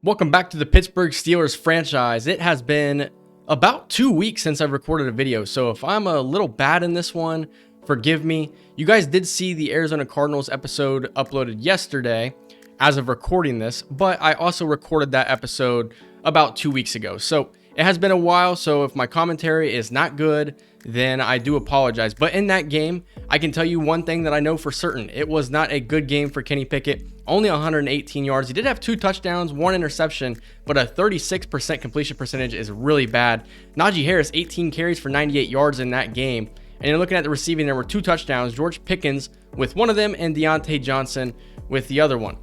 Welcome back to the Pittsburgh Steelers franchise. It has been about 2 weeks since I've recorded a video, so if I'm a little bad in this one, forgive me. You guys did see the Arizona Cardinals episode uploaded yesterday as of recording this, but I also recorded that episode about 2 weeks ago. So it has been a while, so if my commentary is not good, then I do apologize. But in that game, I can tell you one thing that I know for certain. It was not a good game for Kenny Pickett. Only 118 yards. He did have 2 touchdowns, 1 interception, but a 36% completion percentage is really bad. Najee Harris, 18 carries for 98 yards in that game. And you're looking at the receiving, there were 2 touchdowns. George Pickens with one of them and Deontay Johnson with the other one.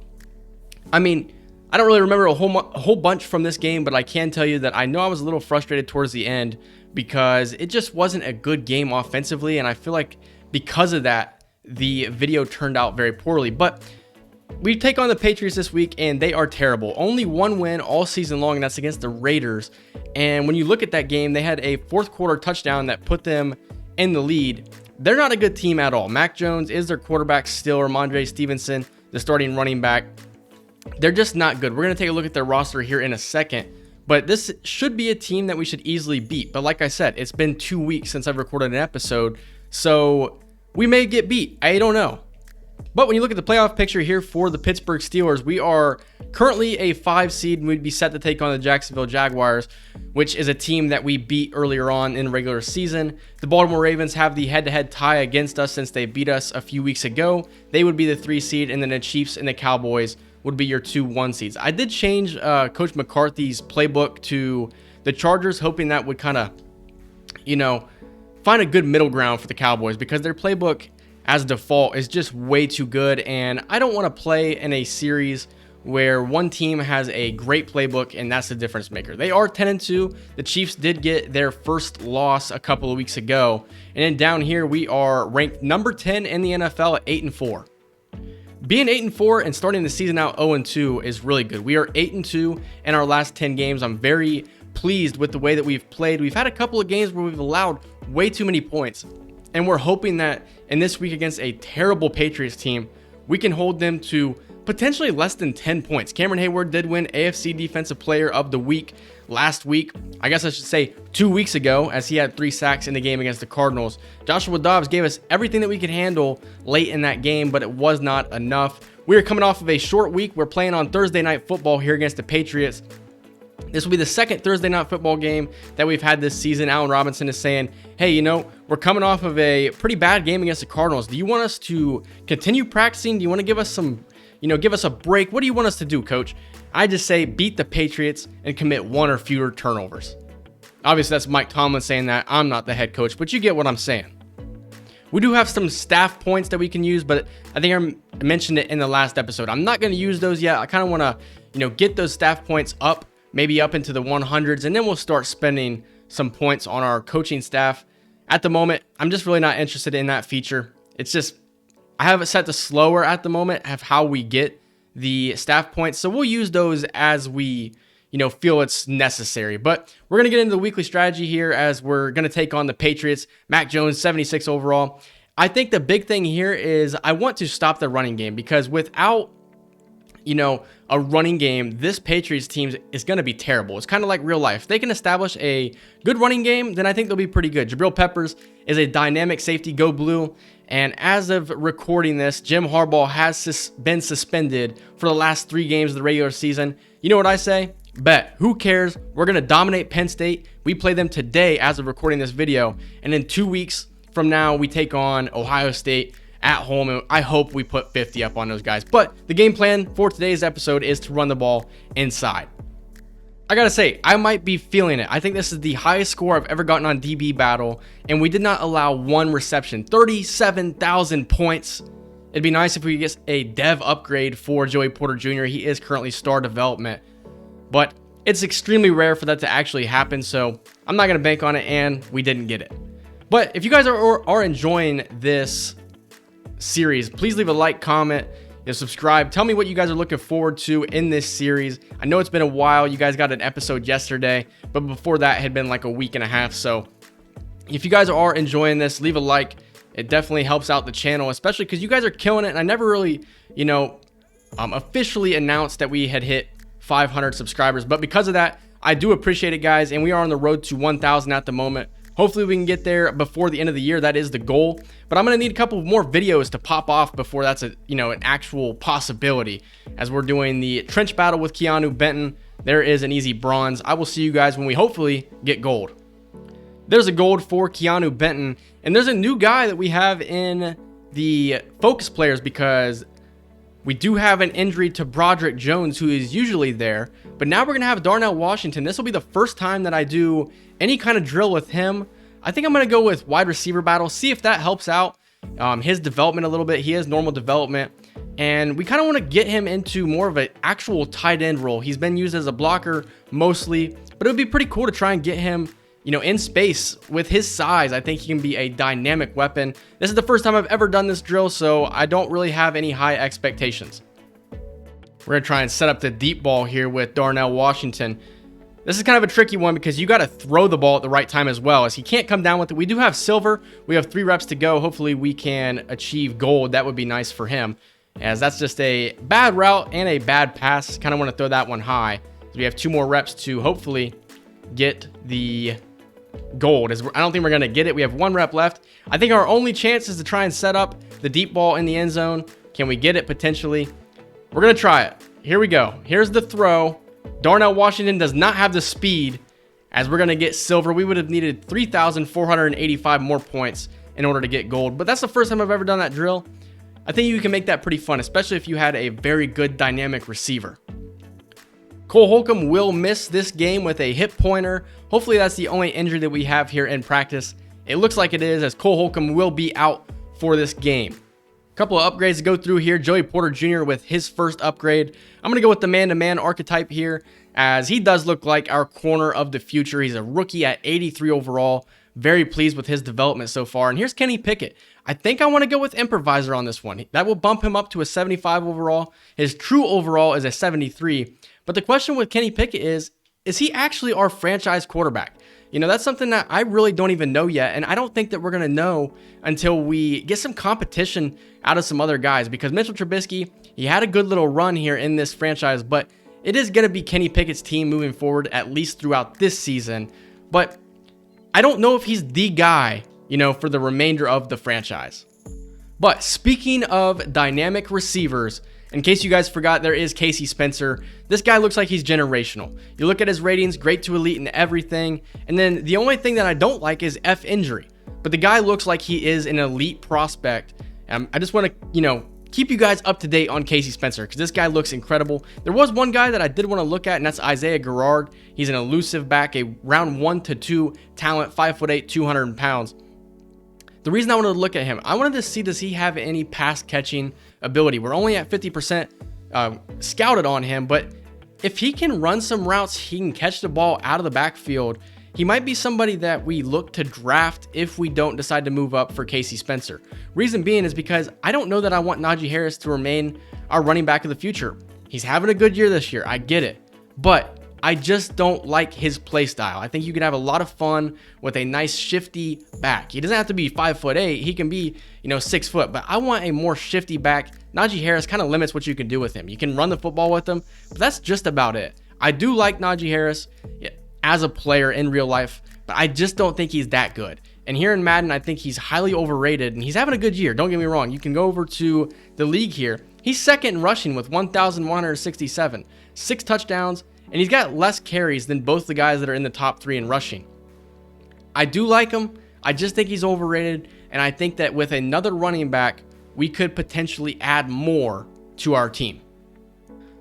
I mean, I don't really remember a whole bunch from this game, but I can tell you that I know I was a little frustrated towards the end because it just wasn't a good game offensively, and I feel like because of that, the video turned out very poorly. But we take on the Patriots this week, and they are terrible. Only one win all season long, and that's against the Raiders. And when you look at that game, they had a fourth quarter touchdown that put them in the lead. They're not a good team at all. Mac Jones is their quarterback still, Ramondre Stevenson, the starting running back. They're just not good. We're going to take a look at their roster here in a second, but this should be a team that we should easily beat. But like I said, it's been 2 weeks since I've recorded an episode, so we may get beat. I don't know. But when you look at the playoff picture here for the Pittsburgh Steelers, we are currently a 5 seed and we'd be set to take on the Jacksonville Jaguars, which is a team that we beat earlier on in the regular season. The Baltimore Ravens have the head-to-head tie against us since they beat us a few weeks ago. They would be the 3 seed, and then the Chiefs and the Cowboys would be your 2 1 seeds. I did change Coach McCarthy's playbook to the Chargers, hoping that would kind of, find a good middle ground for the Cowboys, because their playbook as default is just way too good, and I don't want to play in a series where one team has a great playbook and that's the difference maker. They are 10-2. The Chiefs did get their first loss a couple of weeks ago, and then down here we are ranked number 10 in the NFL at 8-4. Being 8-4 and starting the season out 0-2 is really good. We are 8-2 in our last 10 games. I'm very pleased with the way that we've played. We've had a couple of games where we've allowed way too many points, and we're hoping that in this week against a terrible Patriots team, we can hold them to potentially less than 10 points. Cameron Hayward did win AFC Defensive Player of the Week last week. I guess I should say 2 weeks ago, as he had 3 sacks in the game against the Cardinals. Joshua Dobbs gave us everything that we could handle late in that game, but it was not enough. We are coming off of a short week. We're playing on Thursday Night Football here against the Patriots. This will be the second Thursday Night Football game that we've had this season. Allen Robinson is saying, hey, we're coming off of a pretty bad game against the Cardinals. Do you want us to continue practicing? Do you want to give us some, give us a break? What do you want us to do, coach? I just say beat the Patriots and commit 1 or fewer turnovers. Obviously, that's Mike Tomlin saying that. I'm not the head coach, but you get what I'm saying. We do have some staff points that we can use, but I think I mentioned it in the last episode. I'm not going to use those yet. I kind of want to, get those staff points up, maybe up into the 100s, and then we'll start spending some points on our coaching staff. At the moment, I'm just really not interested in that feature. It's just, I have it set to slower at the moment, of how we get the staff points. So we'll use those as we, feel it's necessary. But we're going to get into the weekly strategy here as we're going to take on the Patriots. Mac Jones, 76 overall. I think the big thing here is I want to stop the running game, because without a running game, this Patriots team is going to be terrible. It's kind of like real life. If they can establish a good running game, then I think they'll be pretty good. Jabril Peppers is a dynamic safety, go blue. And as of recording this, Jim Harbaugh has been suspended for the last 3 games of the regular season. You know what I say? Bet. Who cares? We're going to dominate Penn State. We play them today as of recording this video. And in 2 weeks from now, we take on Ohio State at home, and I hope we put 50 up on those guys. But the game plan for today's episode is to run the ball inside. I gotta say, I might be feeling it. I think this is the highest score I've ever gotten on DB Battle, and we did not allow 1 reception. 37,000 points. It'd be nice if we could get a dev upgrade for Joey Porter Jr. He is currently star development, but it's extremely rare for that to actually happen, so I'm not gonna bank on it, and we didn't get it. But if you guys are enjoying this series, please leave a like, comment, and subscribe. Tell me what you guys are looking forward to in this series. I know it's been a while. You guys got an episode yesterday, but before that it had been like a week and a half. So if you guys are enjoying this, leave a like. It definitely helps out the channel, especially because you guys are killing it. And I never really, officially announced that we had hit 500 subscribers. But because of that, I do appreciate it, guys, and we are on the road to 1,000 at the moment. Hopefully we can get there before the end of the year. That is the goal. But I'm going to need a couple more videos to pop off before that's an actual possibility, as we're doing the trench battle with Keanu Benton. There is an easy bronze. I will see you guys when we hopefully get gold. There's a gold for Keanu Benton, and there's a new guy that we have in the focus players because we do have an injury to Broderick Jones, who is usually there, but now we're going to have Darnell Washington. This will be the first time that I do any kind of drill with him. I think I'm going to go with wide receiver battle, see if that helps out his development a little bit. He has normal development, and we kind of want to get him into more of an actual tight end role. He's been used as a blocker mostly, but it would be pretty cool to try and get him in space. With his size, I think he can be a dynamic weapon. This is the first time I've ever done this drill, so I don't really have any high expectations. We're going to try and set up the deep ball here with Darnell Washington. This is kind of a tricky one because you got to throw the ball at the right time as well, as he can't come down with it. We do have silver. We have 3 reps to go. Hopefully we can achieve gold. That would be nice for him, as that's just a bad route and a bad pass. Kind of want to throw that one high. So we have 2 more reps to hopefully get the gold. I don't think we're going to get it. We have 1 rep left. I think our only chance is to try and set up the deep ball in the end zone. Can we get it potentially? We're going to try it. Here we go. Here's the throw. Darnell Washington does not have the speed, as we're going to get silver. We would have needed 3,485 more points in order to get gold, but that's the first time I've ever done that drill. I think you can make that pretty fun, especially if you had a very good dynamic receiver. Cole Holcomb will miss this game with a hip pointer. Hopefully that's the only injury that we have here in practice. It looks like it is, as Cole Holcomb will be out for this game. Couple of upgrades to go through here. Joey Porter Jr. with his first upgrade. I'm going to go with the man-to-man archetype here, as he does look like our corner of the future. He's a rookie at 83 overall. Very pleased with his development so far. And here's Kenny Pickett. I think I want to go with improviser on this one. That will bump him up to a 75 overall. His true overall is a 73. But the question with Kenny Pickett is he actually our franchise quarterback? That's something that I really don't even know yet, and I don't think that we're going to know until we get some competition out of some other guys, because Mitchell Trubisky, he had a good little run here in this franchise, but it is going to be Kenny Pickett's team moving forward, at least throughout this season. But I don't know if he's the guy, for the remainder of the franchise. But speaking of dynamic receivers, in case you guys forgot, there is Casey Spencer. This guy looks like he's generational. You look at his ratings, great to elite and everything. And then the only thing that I don't like is F injury. But the guy looks like he is an elite prospect. I just want to, keep you guys up to date on Casey Spencer, because this guy looks incredible. There was one guy that I did want to look at, and that's Isaiah Garrard. He's an elusive back, a round 1 to 2 talent, 5'8", 200 pounds. The reason I wanted to look at him, I wanted to see, does he have any pass catching ability? We're only at 50% scouted on him, but if he can run some routes, he can catch the ball out of the backfield, he might be somebody that we look to draft if we don't decide to move up for Casey Spencer. Reason being is because I don't know that I want Najee Harris to remain our running back of the future. He's having a good year this year, I get it, but I just don't like his play style. I think you can have a lot of fun with a nice shifty back. He doesn't have to be 5'8". He can be, 6 foot, but I want a more shifty back. Najee Harris kind of limits what you can do with him. You can run the football with him, but that's just about it. I do like Najee Harris as a player in real life, but I just don't think he's that good. And here in Madden, I think he's highly overrated, and he's having a good year. Don't get me wrong. You can go over to the league here. He's second in rushing with 1,167, 6 touchdowns, and he's got less carries than both the guys that are in the top 3 in rushing. I do like him. I just think he's overrated, and I think that with another running back, we could potentially add more to our team.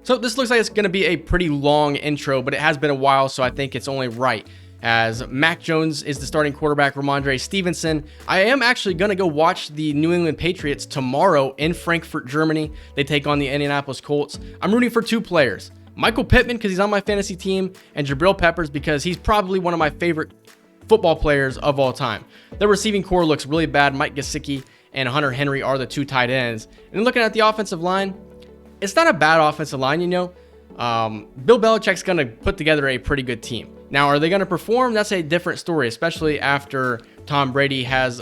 So this looks like it's going to be a pretty long intro, but it has been a while, so I think it's only right. As Mac Jones is the starting quarterback, Ramondre Stevenson. I am actually going to go watch the New England Patriots tomorrow in Frankfurt, Germany. They take on the Indianapolis Colts. I'm rooting for 2 players. Michael Pittman, because he's on my fantasy team, and Jabril Peppers, because he's probably one of my favorite football players of all time. The receiving core looks really bad. Mike Gesicki and Hunter Henry are the 2 tight ends. And looking at the offensive line, it's not a bad offensive line, Bill Belichick's going to put together a pretty good team. Now, are they going to perform? That's a different story, especially after Tom Brady has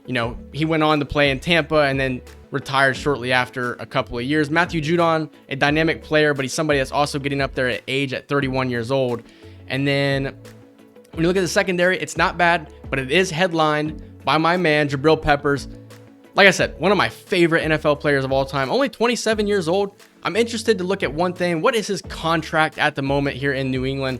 You know, he went on to play in Tampa and then retired shortly after a couple of years. Matthew Judon, a dynamic player, but he's somebody that's also getting up there at age at 31 years old. And then when you look at the secondary, it's not bad, but it is headlined by my man, Jabril Peppers. Like I said, one of my favorite NFL players of all time, only 27 years old. I'm interested to look at one thing. What is his contract at the moment here in New England?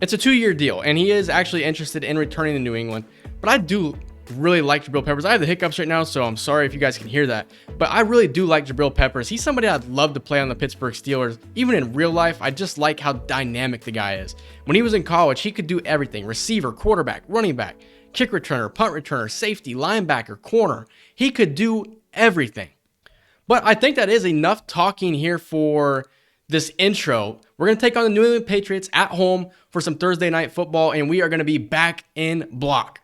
It's a 2-year deal, and he is actually interested in returning to New England. But I do really like Jabril Peppers. I have the hiccups right now, so I'm sorry if you guys can hear that. But I really do like Jabril Peppers. He's somebody I'd love to play on the Pittsburgh Steelers. Even in real life, I just like how dynamic the guy is. When he was in college, he could do everything. Receiver, quarterback, running back, kick returner, punt returner, safety, linebacker, corner. He could do everything. But I think that is enough talking here for this intro. We're going to take on the New England Patriots at home for some Thursday night football, and we are going to be back in block.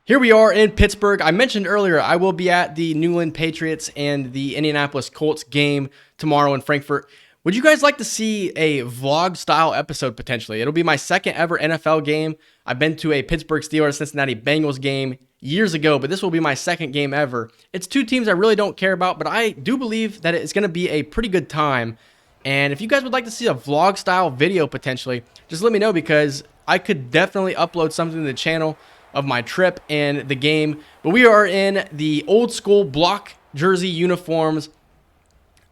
Here we are in Pittsburgh. I mentioned earlier I will be at the New England Patriots and the Indianapolis Colts game tomorrow in Frankfurt. Would you guys like to see a vlog style episode potentially? It'll be my second ever NFL game. I've been to a Pittsburgh Steelers Cincinnati Bengals game years ago, but this will be my second game ever. It's two teams I really don't care about, but I do believe that it's going to be a pretty good time. And if you guys would like to see a vlog style video potentially, just let me know, because I could definitely upload something to the channel of my trip and the game. But we are in the old school block jersey uniforms.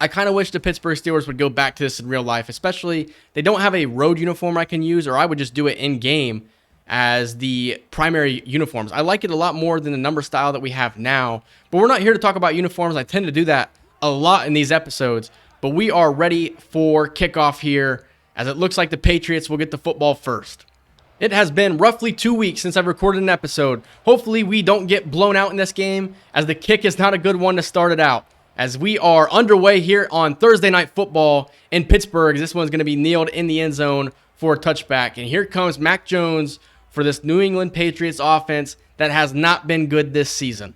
I kind of wish the Pittsburgh Steelers would go back to this in real life, especially they don't have a road uniform I can use, or I would just do it in game as the primary uniforms. I like it a lot more than the number style that we have now. But we're not here to talk about uniforms. I tend to do that a lot in these episodes. But we are ready for kickoff here, as it looks like the Patriots will get the football first. It has been roughly 2 weeks since I've recorded an episode. Hopefully we don't get blown out in this game, as the kick is not a good one to start it out. As we are underway here on Thursday Night Football in Pittsburgh, this one's going to be nailed in the end zone for a touchback. And here comes Mac Jones for this New England Patriots offense that has not been good this season.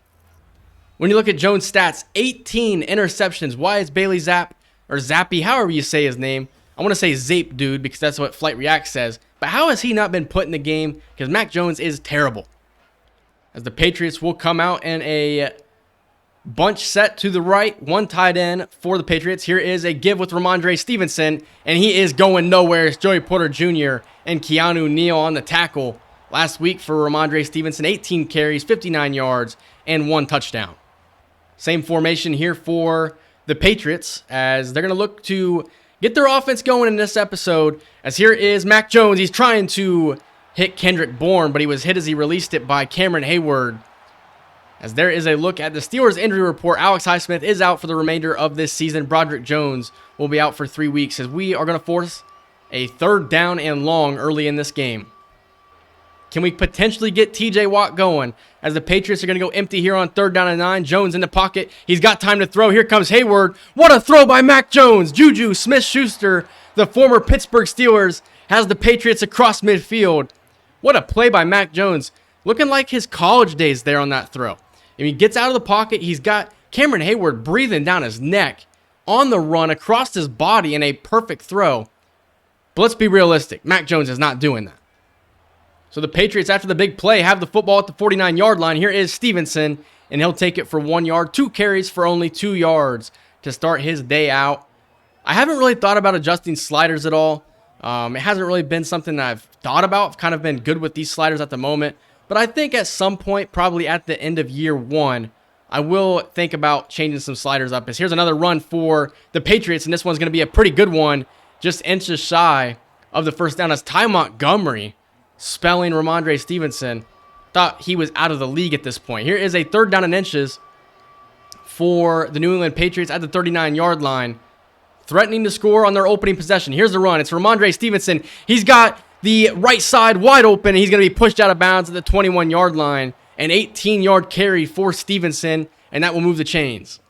When you look at Jones' stats, 18 interceptions. Why is Bailey Zappe, however you say his name? I want to say Zape, dude, because that's what Flight React says. But how has he not been put in the game? Because Mac Jones is terrible. As the Patriots will come out in a bunch set to the right, one tight end for the Patriots. Here is a give with Ramondre Stevenson, and he is going nowhere. It's Joey Porter Jr. and Keanu Neal on the tackle. Last week for Ramondre Stevenson, 18 carries, 59 yards, and 1 touchdown. Same formation here for the Patriots, as they're going to look to get their offense going in this episode. As here is Mac Jones. He's trying to hit Kendrick Bourne, but he was hit as he released it by Cameron Hayward. As there is a look at the Steelers injury report, Alex Highsmith is out for the remainder of this season. Broderick Jones will be out for 3 weeks, as we are going to force a 3rd down and long early in this game. Can we potentially get TJ Watt going, as the Patriots are going to go empty here on 3rd down and 9. Jones in the pocket. He's got time to throw. Here comes Hayward. What a throw by Mac Jones. Juju Smith-Schuster, the former Pittsburgh Steelers, has the Patriots across midfield. What a play by Mac Jones. Looking like his college days there on that throw. And he gets out of the pocket. He's got Cameron Hayward breathing down his neck on the run across his body in a perfect throw. But let's be realistic. Mac Jones is not doing that. So the Patriots, after the big play, have the football at the 49-yard line. Here is Stevenson, and he'll take it for 1 yard. 2 carries for only 2 yards to start his day out. I haven't really thought about adjusting sliders at all. It hasn't really been something that I've thought about. I've kind of been good with these sliders at the moment. But I think at some point, probably at the end of year 1, I will think about changing some sliders up. As here's another run for the Patriots, and this one's going to be a pretty good one, just inches shy of the first down. As Ty Montgomery, spelling Ramondre Stevenson, thought he was out of the league at this point. Here is a 3rd down and inches for the New England Patriots at the 39-yard line, threatening to score on their opening possession. Here's the run. It's Ramondre Stevenson. He's got the right side wide open, and he's going to be pushed out of bounds at the 21-yard line. An 18-yard carry for Stevenson, and that will move the chains.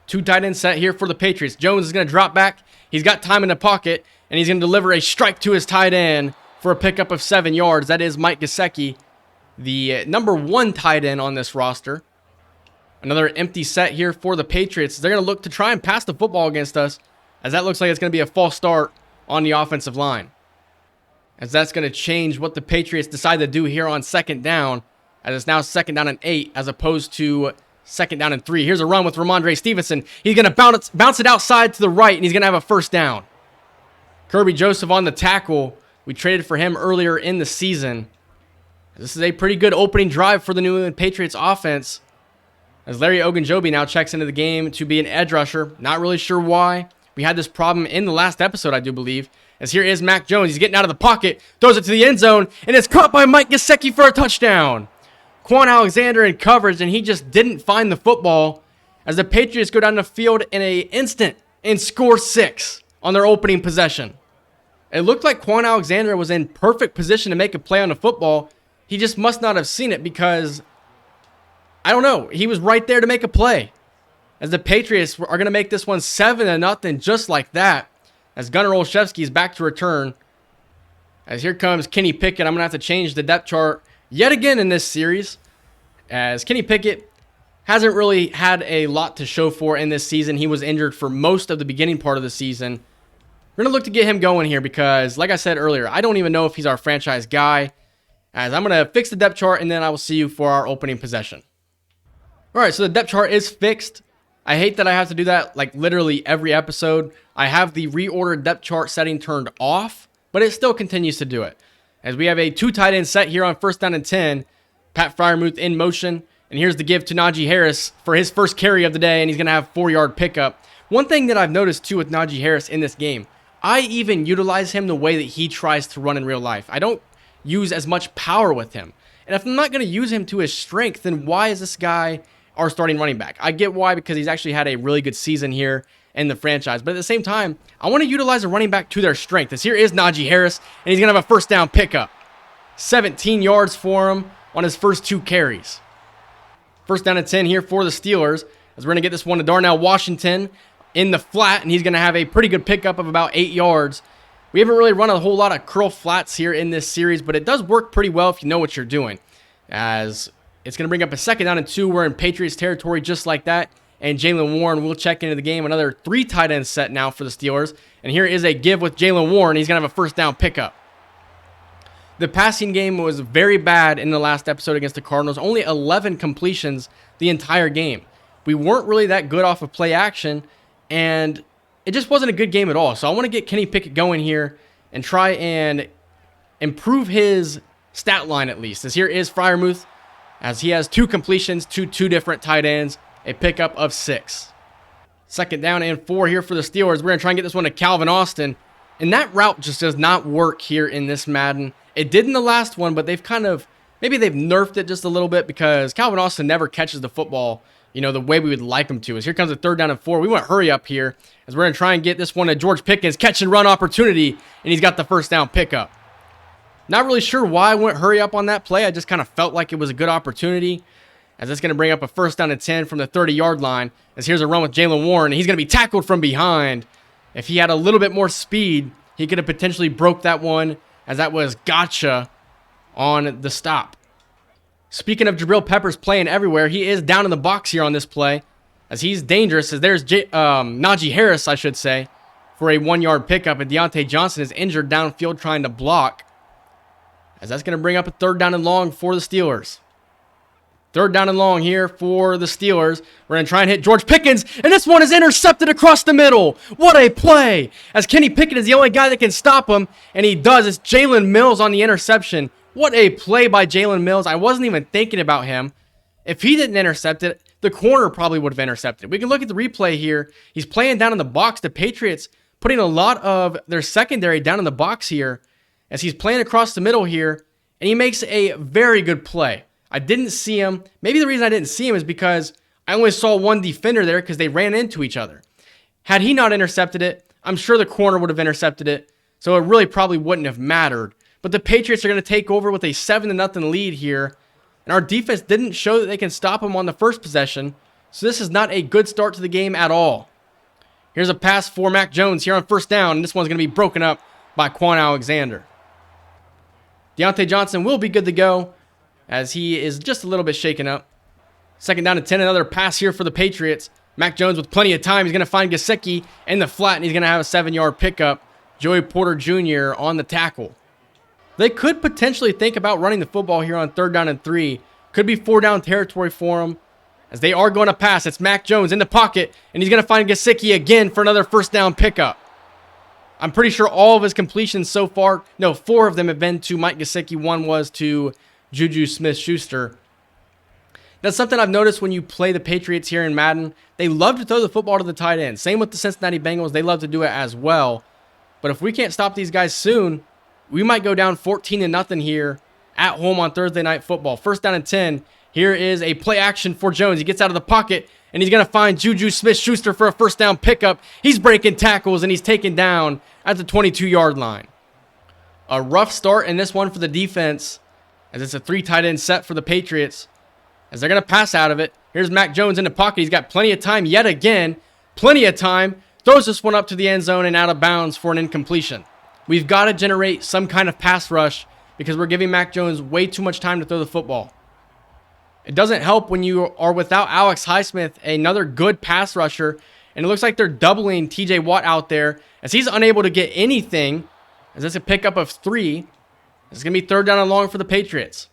2 tight end set here for the Patriots. Jones is going to drop back. He's got time in the pocket, and he's going to deliver a strike to his tight end for a pickup of 7 yards. That is Mike Gesicki, the number 1 tight end on this roster. Another empty set here for the Patriots. They're going to look to try and pass the football against us, as that looks like it's going to be a false start on the offensive line. As that's going to change what the Patriots decide to do here on 2nd down, as it's now 2nd down and 8 as opposed to 2nd down and 3. Here's a run with Ramondre Stevenson. He's going to bounce it outside to the right, and he's going to have a first down. Kirby Joseph on the tackle. We traded for him earlier in the season. This is a pretty good opening drive for the New England Patriots offense, as Larry Ogunjobi now checks into the game to be an edge rusher. Not really sure why. We had this problem in the last episode, I do believe. As here is Mac Jones. He's getting out of the pocket, throws it to the end zone, and it's caught by Mike Gesicki for a touchdown. Quan Alexander in coverage, and he just didn't find the football as the Patriots go down the field in an instant and score 6 on their opening possession. It looked like Quan Alexander was in perfect position to make a play on the football. He just must not have seen it because, I don't know, he was right there to make a play. As the Patriots are going to make this one 7-0 just like that. As Gunnar Olszewski is back to return. As here comes Kenny Pickett. I'm going to have to change the depth chart yet again in this series. As Kenny Pickett hasn't really had a lot to show for in this season. He was injured for most of the beginning part of the season. We're going to look to get him going here because, like I said earlier, I don't even know if he's our franchise guy. As I'm going to fix the depth chart, and then I will see you for our opening possession. All right, so the depth chart is fixed. I hate that I have to do that like literally every episode. I have the reordered depth chart setting turned off, but it still continues to do it. As we have a 2 tight end set here on 1st down and 10. Pat Freiermuth in motion. And here's the give to Najee Harris for his first carry of the day, and he's going to have 4-yard pickup. One thing that I've noticed too with Najee Harris in this game, I even utilize him the way that he tries to run in real life. I don't use as much power with him. And if I'm not going to use him to his strength, then why is this guy our starting running back? I get why, because he's actually had a really good season here in the franchise. But at the same time, I want to utilize a running back to their strength. As here is Najee Harris, and he's going to have a 1st down pickup. 17 yards for him on his first 2 carries. 1st down and 10 here for the Steelers, as we're going to get this one to Darnell Washington in the flat, and he's going to have a pretty good pickup of about 8 yards. We haven't really run a whole lot of curl flats here in this series, but it does work pretty well if you know what you're doing. As it's going to bring up a 2nd down and 2. We're in Patriots territory just like that. And Jaylen Warren will check into the game. Another 3 tight end set now for the Steelers. And here is a give with Jaylen Warren. He's going to have a 1st down pickup. The passing game was very bad in the last episode against the Cardinals. Only 11 completions the entire game. We weren't really that good off of play action, and it just wasn't a good game at all. So I want to get Kenny Pickett going here and try and improve his stat line at least. As here is Freiermuth, as he has 2 completions to 2 different tight ends, a pickup of 6. 2nd down and 4 here for the Steelers. We're going to try and get this one to Calvin Austin. And that route just does not work here in this Madden. It did in the last one, but they've kind of, maybe they've nerfed it just a little bit because Calvin Austin never catches the football, you know, the way we would like him to. As here comes a 3rd down and 4. We want hurry up here as we're going to try and get this one to George Pickens. Catch and run opportunity, and he's got the 1st down pickup. Not really sure why I went hurry up on that play. I just kind of felt like it was a good opportunity. As it's going to bring up a 1st down and 10 from the 30-yard line. As here's a run with Jaylen Warren. He's going to be tackled from behind. If he had a little bit more speed, he could have potentially broke that one, as that was gotcha on the stop. Speaking of Jabril Peppers playing everywhere, he is down in the box here on this play, as he's dangerous. As there's Najee Harris, I should say, for a 1-yard pickup, and Deontay Johnson is injured downfield trying to block, as that's going to bring up a 3rd down and long for the Steelers. 3rd down and long here for the Steelers. We're going to try and hit George Pickens, and this one is intercepted across the middle. What a play! As Kenny Pickett is the only guy that can stop him, and he does. It's Jalen Mills on the interception. What a play by Jalen Mills. I wasn't even thinking about him. If he didn't intercept it, the corner probably would have intercepted it. We can look at the replay here. He's playing down in the box. The Patriots putting a lot of their secondary down in the box here, as he's playing across the middle here, and he makes a very good play. I didn't see him. Maybe the reason I didn't see him is because I only saw one defender there because they ran into each other. Had he not intercepted it, I'm sure the corner would have intercepted it, so it really probably wouldn't have mattered. But the Patriots are going to take over with a 7-0 lead here, and our defense didn't show that they can stop him on the first possession, so this is not a good start to the game at all. Here's a pass for Mac Jones here on 1st down, and this one's going to be broken up by Quan Alexander. Deontay Johnson will be good to go, as he is just a little bit shaken up. 2nd down and 10, another pass here for the Patriots. Mac Jones with plenty of time. He's going to find Gesicki in the flat, and he's going to have a 7-yard pickup. Joey Porter Jr. on the tackle. They could potentially think about running the football here on 3rd down and 3 Could be 4-down territory for him, as they are going to pass. It's Mac Jones in the pocket, and he's going to find Gesicki again for another first down pickup. I'm pretty sure all of his completions so far, no, 4 of them have been to Mike Gesicki. 1 was to Juju Smith-Schuster. That's something I've noticed when you play the Patriots here in Madden. They love to throw the football to the tight end. Same with the Cincinnati Bengals. They love to do it as well. But if we can't stop these guys soon, we might go down 14-0 here at home on Thursday Night Football. First down and 10. Here is a play action for Jones. He gets out of the pocket, and he's going to find Juju Smith-Schuster for a first down pickup. He's breaking tackles, and he's taken down at the 22-yard line. A rough start in this one for the defense, as it's a 3 tight end set for the Patriots, as they're going to pass out of it. Here's Mac Jones in the pocket. He's got plenty of time yet again. Plenty of time. Throws this one up to the end zone and out of bounds for an incompletion. We've got to generate some kind of pass rush because we're giving Mac Jones way too much time to throw the football. It doesn't help when you are without Alex Highsmith, another good pass rusher, and it looks like they're doubling TJ Watt out there as he's unable to get anything, as it's a pickup of 3. It's going to be 3rd down and long for the Patriots.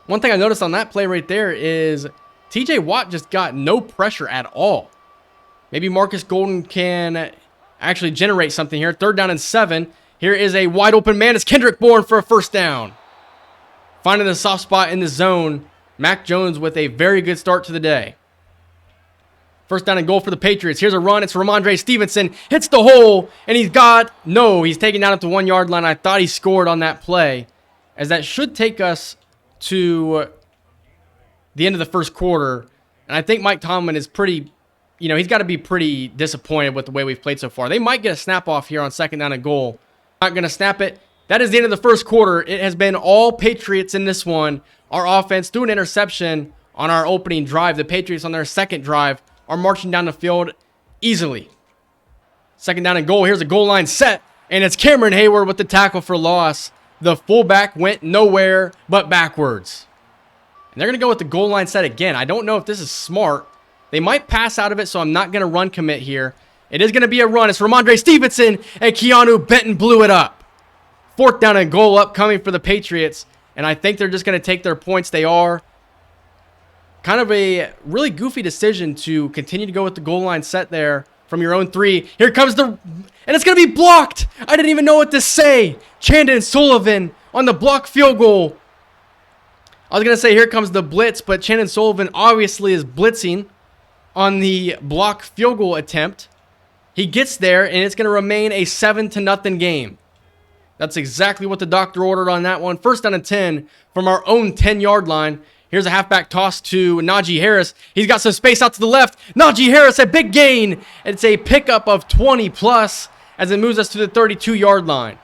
One thing I noticed on that play right there is TJ Watt just got no pressure at all. Maybe Marcus Golden can actually generate something here. 3rd down and 7. Here is a wide open man. It's Kendrick Bourne for a first down. Finding the soft spot in the zone. Mac Jones with a very good start to the day. First down and goal for the Patriots. Here's a run. It's Ramondre Stevenson. Hits the hole, and he's taken down at the 1-yard line. I thought he scored on that play, as that should take us to the end of the first quarter. And I think Mike Tomlin is pretty, he's got to be pretty disappointed with the way we've played so far. They might get a snap off here on 2nd down and goal. Not going to snap it. That is the end of the first quarter. It has been all Patriots in this one. Our offense threw an interception on our opening drive. The Patriots on their second drive are marching down the field easily. 2nd down and goal. Here's a goal line set, and it's Cameron Hayward with the tackle for loss. The fullback went nowhere but backwards. And they're going to go with the goal line set again. I don't know if this is smart. They might pass out of it, so I'm not going to run commit here. It is going to be a run. It's Ramondre Stevenson, and Keanu Benton blew it up. 4th down and goal upcoming for the Patriots. And I think they're just going to take their points. They are. Kind of a really goofy decision to continue to go with the goal line set there from your own 3. Here comes and it's going to be blocked. I didn't even know what to say. Chandon Sullivan on the block field goal. I was going to say here comes the blitz, but Chandon Sullivan obviously is blitzing on the block field goal attempt. He gets there, and it's going to remain a 7-0 game. That's exactly what the doctor ordered on that one. 1st down and 10 from our own 10-yard line. Here's a halfback toss to Najee Harris. He's got some space out to the left. Najee Harris, a big gain. It's a pickup of 20+ as it moves us to the 32-yard line.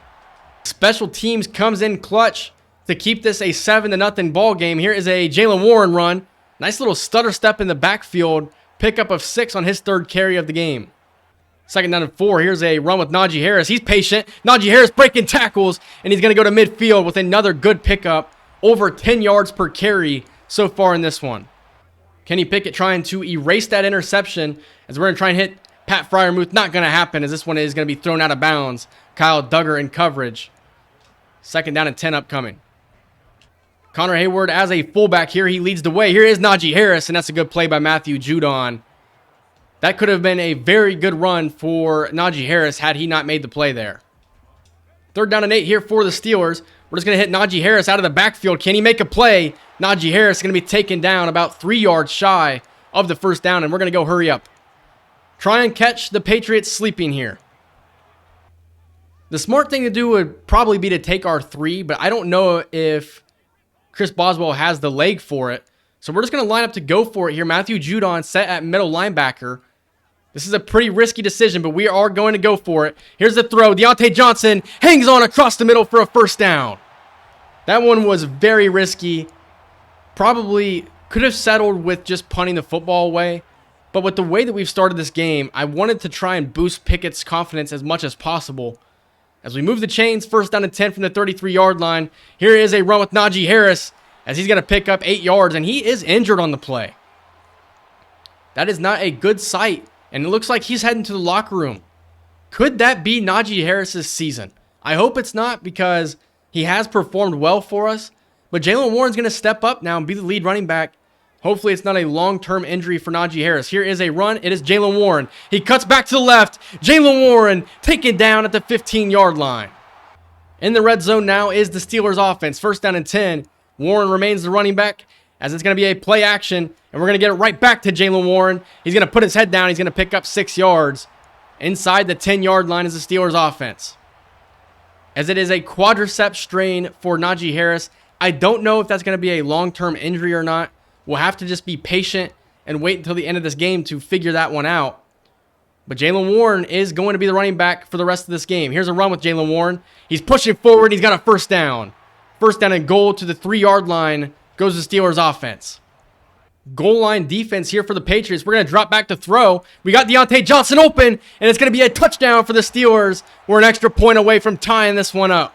Special teams comes in clutch to keep this a 7-0 ball game. Here is a Jaylen Warren run. Nice little stutter step in the backfield. Pickup of 6 on his 3rd carry of the game. 2nd down and 4. Here's a run with Najee Harris. He's patient. Najee Harris breaking tackles, and he's going to go to midfield with another good pickup. Over 10 yards per carry so far in this one. Kenny Pickett trying to erase that interception, as we're going to try and hit Pat Freiermuth. Not going to happen, as this one is going to be thrown out of bounds. Kyle Duggar in coverage. 2nd down and 10 upcoming. Connor Hayward as a fullback here. He leads the way. Here is Najee Harris, and that's a good play by Matthew Judon. That could have been a very good run for Najee Harris had he not made the play there. 3rd down and 8 here for the Steelers. We're just going to hit Najee Harris out of the backfield. Can he make a play? Najee Harris is going to be taken down about 3 yards shy of the 1st down, and we're going to go hurry up. Try and catch the Patriots sleeping here. The smart thing to do would probably be to take our 3, but I don't know if Chris Boswell has the leg for it. So we're just going to line up to go for it here. Matthew Judon set at middle linebacker. This is a pretty risky decision, but we are going to go for it. Here's the throw. Deontay Johnson hangs on across the middle for a 1st down. That one was very risky. Probably could have settled with just punting the football away. But with the way that we've started this game, I wanted to try and boost Pickett's confidence as much as possible. As we move the chains, 1st down and 10 from the 33-yard line. Here is a run with Najee Harris, as he's going to pick up 8 yards, and he is injured on the play. That is not a good sight. And it looks like he's heading to the locker room. Could that be Najee Harris's season? I hope it's not, because he has performed well for us. But Jaylen Warren's going to step up now and be the lead running back. Hopefully it's not a long-term injury for Najee Harris. Here is a run. It is Jaylen Warren. He cuts back to the left. Jaylen Warren taken down at the 15-yard line. In the red zone now is the Steelers offense. First down and 10. Warren remains the running back as it's going to be a play action. And we're going to get it right back to Jaylen Warren. He's going to put his head down. He's going to pick up 6 yards. Inside the 10-yard line is the Steelers offense. As it is a quadricep strain for Najee Harris. I don't know if that's going to be a long-term injury or not. We'll have to just be patient and wait until the end of this game to figure that one out. But Jaylen Warren is going to be the running back for the rest of this game. Here's a run with Jaylen Warren. He's pushing forward. He's got a first down. First down and goal to the 3-yard line goes the Steelers offense. Goal line defense here for the Patriots. We're going to drop back to throw. We got Deontay Johnson open, and it's going to be a touchdown for the Steelers. We're an extra point away from tying this one up.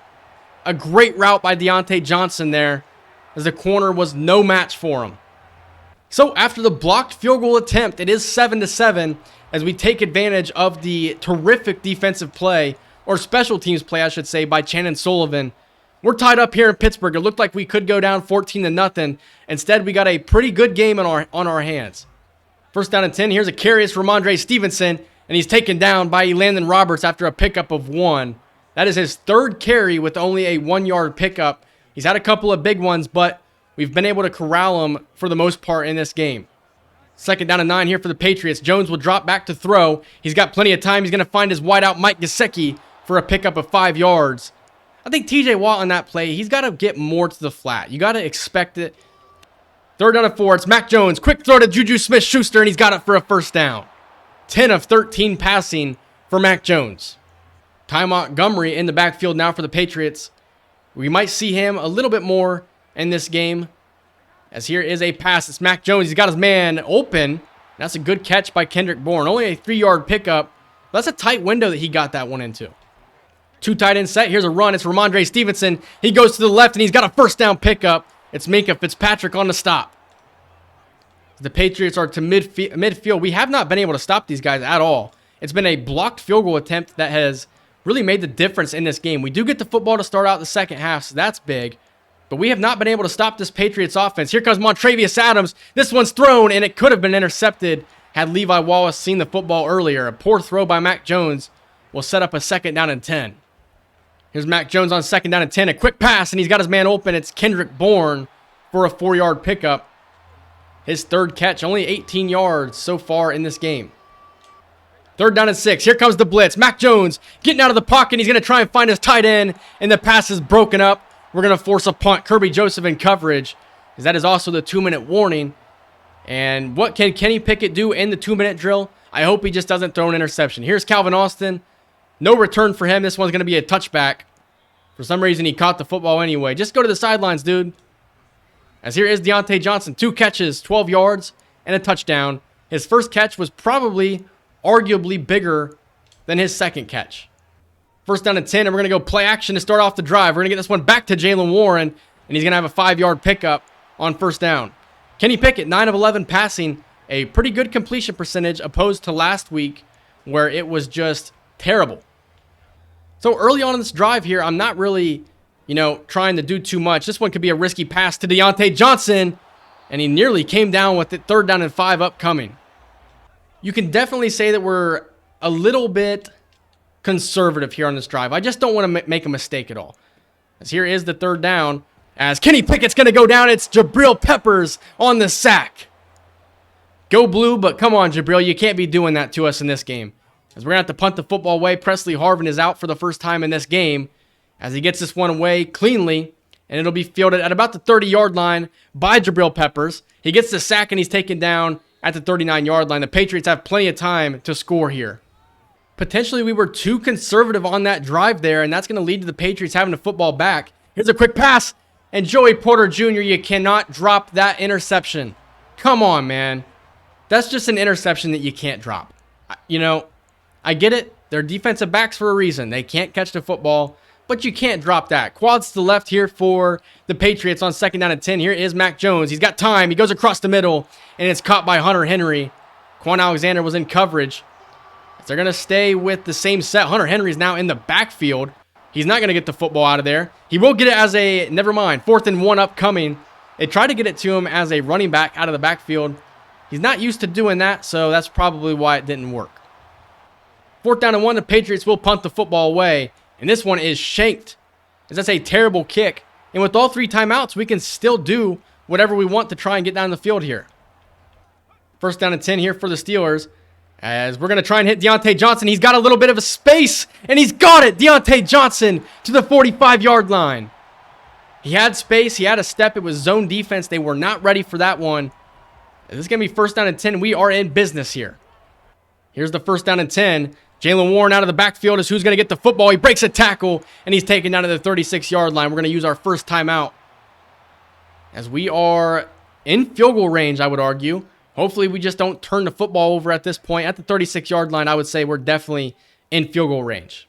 A great route by Deontay Johnson there, as the corner was no match for him. So after the blocked field goal attempt, it is 7-7 as we take advantage of the terrific defensive play, or special teams play, I should say, by Chandon Sullivan. We're tied up here in Pittsburgh. It looked like we could go down 14-0. Instead, we got a pretty good game on our hands. First down and 10. Here's a carry from Ramondre Stevenson, and he's taken down by Landon Roberts after a pickup of 1. That is his 3rd carry with only a 1-yard pickup. He's had a couple of big ones, but we've been able to corral him for the most part in this game. Second down and 9 here for the Patriots. Jones will drop back to throw. He's got plenty of time. He's going to find his wideout, Mike Gesicki, for a pickup of 5 yards. I think TJ Watt on that play, he's got to get more to the flat. You got to expect it. Third down and 4. It's Mac Jones. Quick throw to Juju Smith-Schuster, and he's got it for a first down. 10 of 13 passing for Mac Jones. Ty Montgomery in the backfield now for the Patriots. We might see him a little bit more in this game, as here is a pass. It's Mac Jones. He's got his man open. That's a good catch by Kendrick Bourne. Only a 3-yard pickup. That's a tight window that he got that one into. 2 tight end set. Here's a run. It's Ramondre Stevenson. He goes to the left, and he's got a first down pickup. It's Minkah Fitzpatrick on the stop. The Patriots are to midfield. We have not been able to stop these guys at all. It's been a blocked field goal attempt that has really made the difference in this game. We do get the football to start out the second half, so that's big. But we have not been able to stop this Patriots offense. Here comes Montravius Adams. This one's thrown, and it could have been intercepted had Levi Wallace seen the football earlier. A poor throw by Mac Jones will set up a second down and 10. Here's Mac Jones on second down and 10. A quick pass, and he's got his man open. It's Kendrick Bourne for a 4-yard pickup. His 3rd catch, only 18 yards so far in this game. Third down and 6. Here comes the blitz. Mac Jones getting out of the pocket. He's going to try and find his tight end, and the pass is broken up. We're going to force a punt. Kirby Joseph in coverage, as that is also the 2-minute warning. And what can Kenny Pickett do in the 2-minute drill? I hope he just doesn't throw an interception. Here's Calvin Austin. No return for him. This one's going to be a touchback. For some reason, he caught the football anyway. Just go to the sidelines, dude. As here is Deontay Johnson. 2 catches, 12 yards, and a touchdown. His first catch was probably arguably bigger than his second catch. First down and 10, and we're going to go play action to start off the drive. We're going to get this one back to Jaylen Warren, and he's going to have a 5-yard pickup on first down. Kenny Pickett, 9 of 11 passing, a pretty good completion percentage opposed to last week where it was just terrible. So early on in this drive here, I'm not really, trying to do too much. This one could be a risky pass to Deontay Johnson, and he nearly came down with it. 3rd down and 5 upcoming. You can definitely say that we're a little bit conservative here on this drive. I just don't want to make a mistake at all. As here is the 3rd down, as Kenny Pickett's going to go down. It's Jabril Peppers on the sack. Go blue, but come on, Jabril. You can't be doing that to us in this game. As we're going to have to punt the football away. Presley Harvin is out for the first time in this game, as he gets this one away cleanly, and it'll be fielded at about the 30-yard line by Jabril Peppers. He gets the sack, and he's taken down at the 39-yard line. The Patriots have plenty of time to score here. Potentially, we were too conservative on that drive there, and that's going to lead to the Patriots having the football back. Here's a quick pass, and Joey Porter Jr., you cannot drop that interception. Come on, man. That's just an interception that you can't drop. I get it. They're defensive backs for a reason. They can't catch the football, but you can't drop that. Quads to the left here for the Patriots on second down and 10. Here is Mac Jones. He's got time. He goes across the middle, and it's caught by Hunter Henry. Quan Alexander was in coverage. They're going to stay with the same set. Hunter Henry is now in the backfield. He's not going to get the football out of there. He will get it as a, never mind, 4th and 1 upcoming. They tried to get it to him as a running back out of the backfield. He's not used to doing that, so that's probably why it didn't work. 4th down and 1, the Patriots will punt the football away. And this one is shanked, as that's a terrible kick. And with all 3 timeouts, we can still do whatever we want to try and get down the field here. 1st down and 10 here for the Steelers. As we're going to try and hit Deontay Johnson. He's got a little bit of a space, and he's got it. Deontay Johnson to the 45-yard line. He had space. He had a step. It was zone defense. They were not ready for that one. This is going to be 1st down and 10. We are in business here. Here's the 1st down and 10. Jaylen Warren out of the backfield is who's going to get the football. He breaks a tackle, and he's taken down to the 36-yard line. We're going to use our first timeout. As we are in field goal range, I would argue. Hopefully, we just don't turn the football over at this point. At the 36-yard line, I would say we're definitely in field goal range.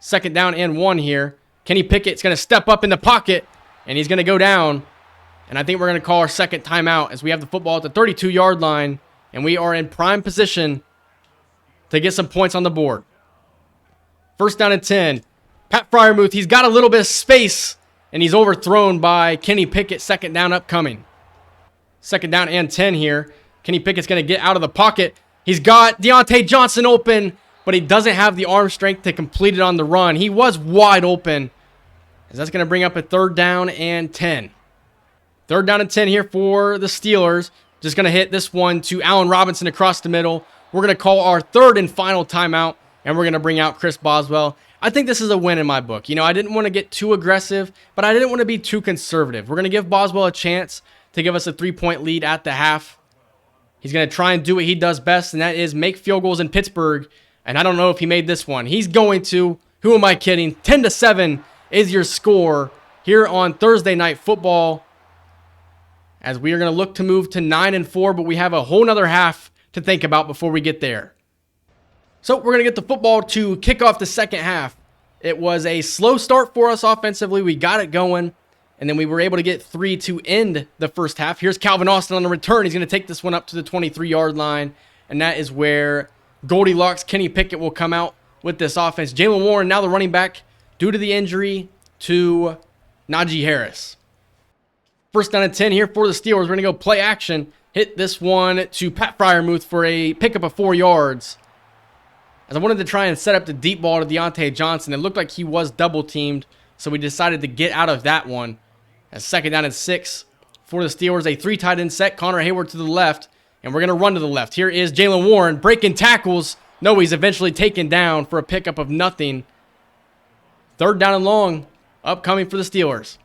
2nd down and 1 here. Kenny Pickett's going to step up in the pocket, and he's going to go down. And I think we're going to call our second timeout as we have the football at the 32-yard line, and we are in prime position to get some points on the board. 1st down and 10. Pat Freiermuth, he's got a little bit of space, and he's overthrown by Kenny Pickett. 2nd down upcoming. 2nd down and 10 here. Kenny Pickett's going to get out of the pocket. He's got Deontay Johnson open, but he doesn't have the arm strength to complete it on the run. He was wide open. As that's going to bring up a 3rd down and 10. 3rd down and 10 here for the Steelers. Just going to hit this one to Allen Robinson across the middle. We're going to call our 3rd and final timeout, and we're going to bring out Chris Boswell. I think this is a win in my book. You know, I didn't want to get too aggressive, but I didn't want to be too conservative. We're going to give Boswell a chance to give us a 3-point lead at the half. He's going to try and do what he does best, and that is make field goals in Pittsburgh. And I don't know if he made this one. He's going to. Who am I kidding? 10-7 is your score here on Thursday Night Football. As we are going to look to move to 9-4, but we have a whole nother half to think about before we get there. So we're going to get the football to kick off the second half. It was a slow start for us offensively. We got it going. And then we were able to get 3 to end the first half. Here's Calvin Austin on the return. He's going to take this one up to the 23-yard line. And that is where Goldilocks Kenny Pickett will come out with this offense. Jaylen Warren, now the running back, due to the injury to Najee Harris. 1st down and 10 here for the Steelers. We're going to go play action. Hit this one to Pat Freiermuth for a pickup of 4 yards. As I wanted to try and set up the deep ball to Deontay Johnson. It looked like he was double-teamed, so we decided to get out of that one. As 2nd down and 6 for the Steelers. A 3 tight end set. Connor Hayward to the left. And we're going to run to the left. Here is Jaylen Warren breaking tackles. No, he's eventually taken down for a pickup of nothing. 3rd down and long upcoming for the Steelers.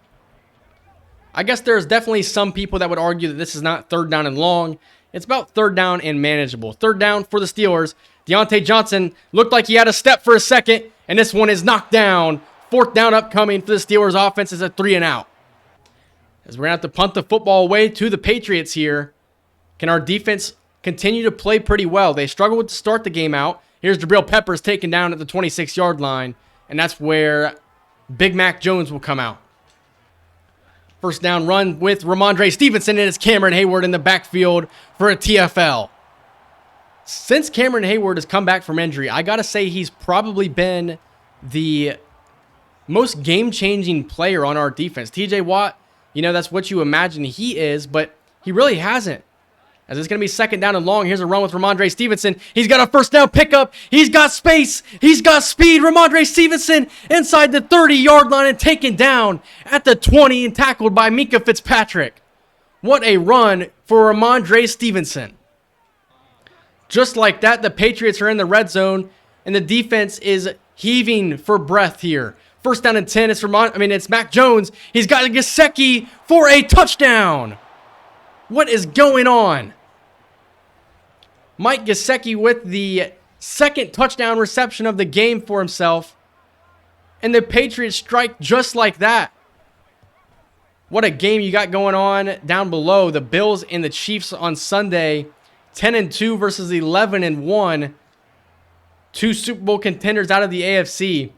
I guess there's definitely some people that would argue that this is not 3rd down and long. It's about 3rd down and manageable. 3rd down for the Steelers. Deontay Johnson looked like he had a step for a second. And this one is knocked down. 4th down upcoming for the Steelers offense is a 3 and out. As we're going to have to punt the football away to the Patriots here. Can our defense continue to play pretty well? They struggled to start the game out. Here's Jabril Peppers taken down at the 26-yard line. And that's where Big Mac Jones will come out. 1st down run with Ramondre Stevenson, and it's Cameron Hayward in the backfield for a TFL. Since Cameron Hayward has come back from injury, I got to say he's probably been the most game-changing player on our defense. TJ Watt, you know, that's what you imagine he is, but he really hasn't. As it's going to be 2nd down and long. Here's a run with Ramondre Stevenson. He's got a 1st down pickup. He's got space. He's got speed. Ramondre Stevenson inside the 30-yard line and taken down at the 20 and tackled by Minkah Fitzpatrick. What a run for Ramondre Stevenson. Just like that, the Patriots are in the red zone, and the defense is heaving for breath here. 1st down and 10. It's Mac Jones. He's got Gesicki for a touchdown. What is going on? Mike Gesicki with the 2nd touchdown reception of the game for himself. And the Patriots strike just like that. What a game you got going on down below. The Bills and the Chiefs on Sunday. 10-2 versus 11-1. 2 Super Bowl contenders out of the AFC.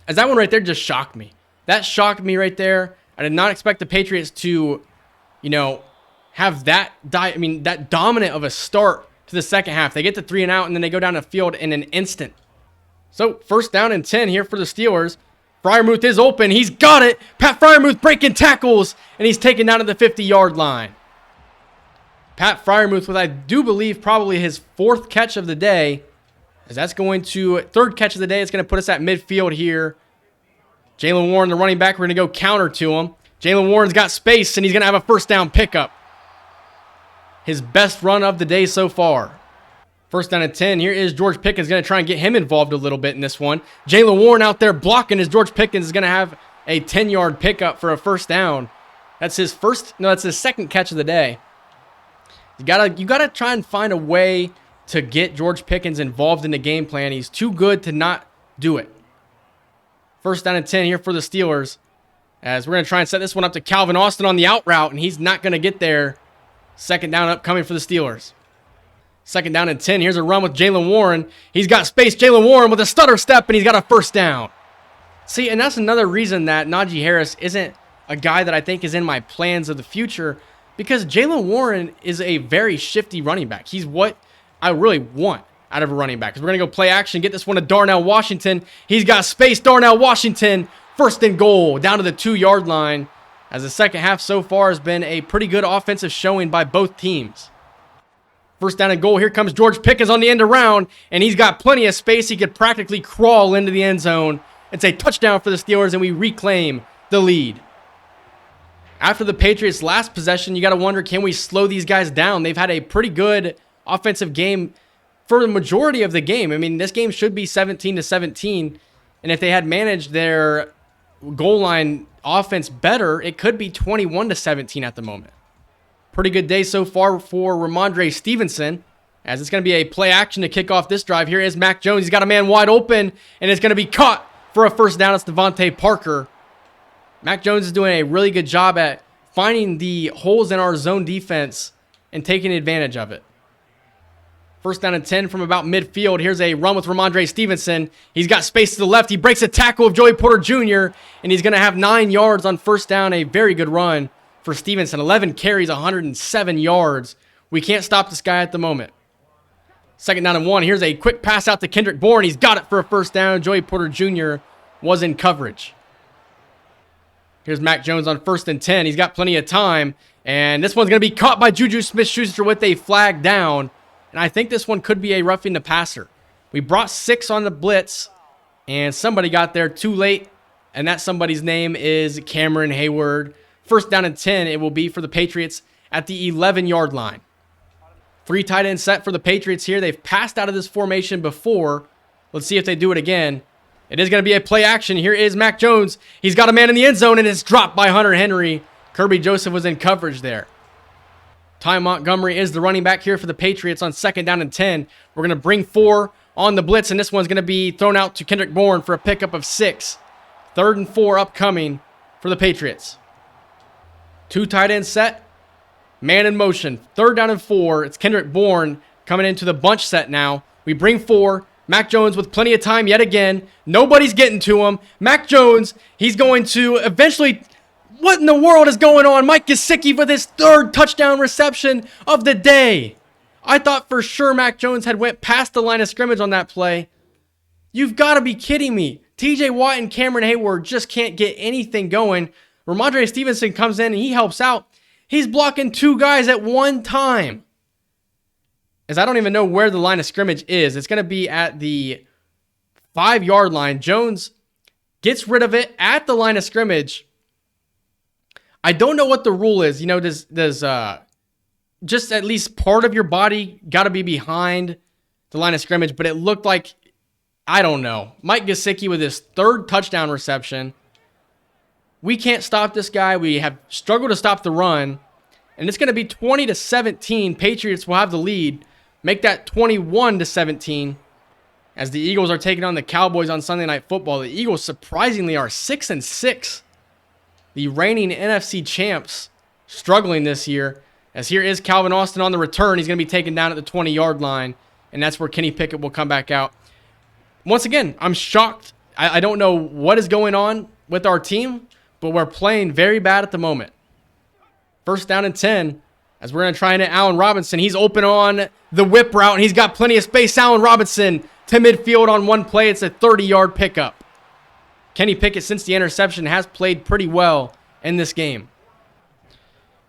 As that one right there just shocked me. That shocked me right there. I did not expect the Patriots to, you know, have that dominant of a start to the second half. They get the 3 and out, and then they go down the field in an instant. So first down and 10 here for the Steelers. Freiermuth is open. He's got it. Pat Freiermuth breaking tackles, and he's taken down at the 50-yard line. Pat Freiermuth with, I do believe, probably his 4th catch of the day. As that's going to, 3rd catch of the day. It's going to put us at midfield here. Jaylen Warren, the running back, we're going to go counter to him. Jaylen Warren's got space, and he's going to have a first down pickup. His best run of the day so far. First down and 10. Here is George Pickens going to try and get him involved a little bit in this one. Jaylen Warren out there blocking as George Pickens is going to have a 10-yard pickup for a first down. That's his that's his 2nd catch of the day. You gotta try and find a way to get George Pickens involved in the game plan. He's too good to not do it. First down and 10 here for the Steelers. As we're going to try and set this one up to Calvin Austin on the out route, and he's not going to get there. 2nd down upcoming for the Steelers. 2nd down and 10. Here's a run with Jaylen Warren. He's got space. Jaylen Warren with a stutter step, and he's got a first down. See, and that's another reason that Najee Harris isn't a guy that I think is in my plans of the future, because Jaylen Warren is a very shifty running back. He's what I really want out of a running back. Because we're going to go play action, get this one to Darnell Washington. He's got space. Darnell Washington, 1st and goal, down to the 2-yard line. As the second half so far has been a pretty good offensive showing by both teams. First down and goal. Here comes George Pickens on the end around, and he's got plenty of space. He could practically crawl into the end zone. It's a touchdown for the Steelers, and we reclaim the lead. After the Patriots' last possession, you got to wonder, can we slow these guys down? They've had a pretty good offensive game for the majority of the game. I mean, this game should be 17-17, and if they had managed their goal line offense better, it could be 21-17 at the moment. Pretty good day so far for Ramondre Stevenson, as it's going to be a play action to kick off this drive. Here is Mac Jones. He's got a man wide open, and it's going to be caught for a first down. It's Devontae Parker. Mac Jones is doing a really good job at finding the holes in our zone defense and taking advantage of it. First down and 10 from about midfield. Here's a run with Ramondre Stevenson. He's got space to the left. He breaks a tackle of Joey Porter Jr., and he's going to have 9 yards on first down. A very good run for Stevenson. 11 carries, 107 yards. We can't stop this guy at the moment. 2nd down and 1. Here's a quick pass out to Kendrick Bourne. He's got it for a first down. Joey Porter Jr. was in coverage. Here's Mac Jones on 1st and 10. He's got plenty of time. And this one's going to be caught by Juju Smith-Schuster with a flag down. And I think this one could be a roughing the passer. We brought 6 on the blitz, and somebody got there too late. And that somebody's name is Cameron Hayward. First down and 10, it will be for the Patriots at the 11-yard line. 3 tight end set for the Patriots here. They've passed out of this formation before. Let's see if they do it again. It is going to be a play action. Here is Mac Jones. He's got a man in the end zone, and it's dropped by Hunter Henry. Kirby Joseph was in coverage there. Ty Montgomery is the running back here for the Patriots on 2nd down and 10. We're going to bring 4 on the blitz, and this one's going to be thrown out to Kendrick Bourne for a pickup of 6. 3rd and 4 upcoming for the Patriots. 2 tight end set. Man in motion. 3rd down and 4. It's Kendrick Bourne coming into the bunch set now. We bring 4. Mac Jones with plenty of time yet again. Nobody's getting to him. Mac Jones, he's going to eventually... What in the world is going on? Mike Gesicki with his 3rd touchdown reception of the day. I thought for sure Mac Jones had went past the line of scrimmage on that play. You've got to be kidding me. TJ Watt and Cameron Hayward just can't get anything going. Ramondre Stevenson comes in and he helps out. He's blocking 2 guys at one time. As I don't even know where the line of scrimmage is. It's going to be at the 5-yard line. Jones gets rid of it at the line of scrimmage. I don't know what the rule is. You know, does just at least part of your body got to be behind the line of scrimmage? But it looked like, I don't know. Mike Gesicki with his 3rd touchdown reception. We can't stop this guy. We have struggled to stop the run. And it's going to be 20-17. Patriots will have the lead. Make that 21-17. As the Eagles are taking on the Cowboys on Sunday Night Football. The Eagles surprisingly are 6-6. The reigning NFC champs struggling this year. As here is Calvin Austin on the return. He's going to be taken down at the 20-yard line. And that's where Kenny Pickett will come back out. Once again, I'm shocked. I don't know what is going on with our team. But we're playing very bad at the moment. First down and 10. As we're going to try and hit Allen Robinson. He's open on the whip route. And he's got plenty of space. Allen Robinson to midfield on one play. It's a 30-yard pickup. Kenny Pickett, since the interception, has played pretty well in this game.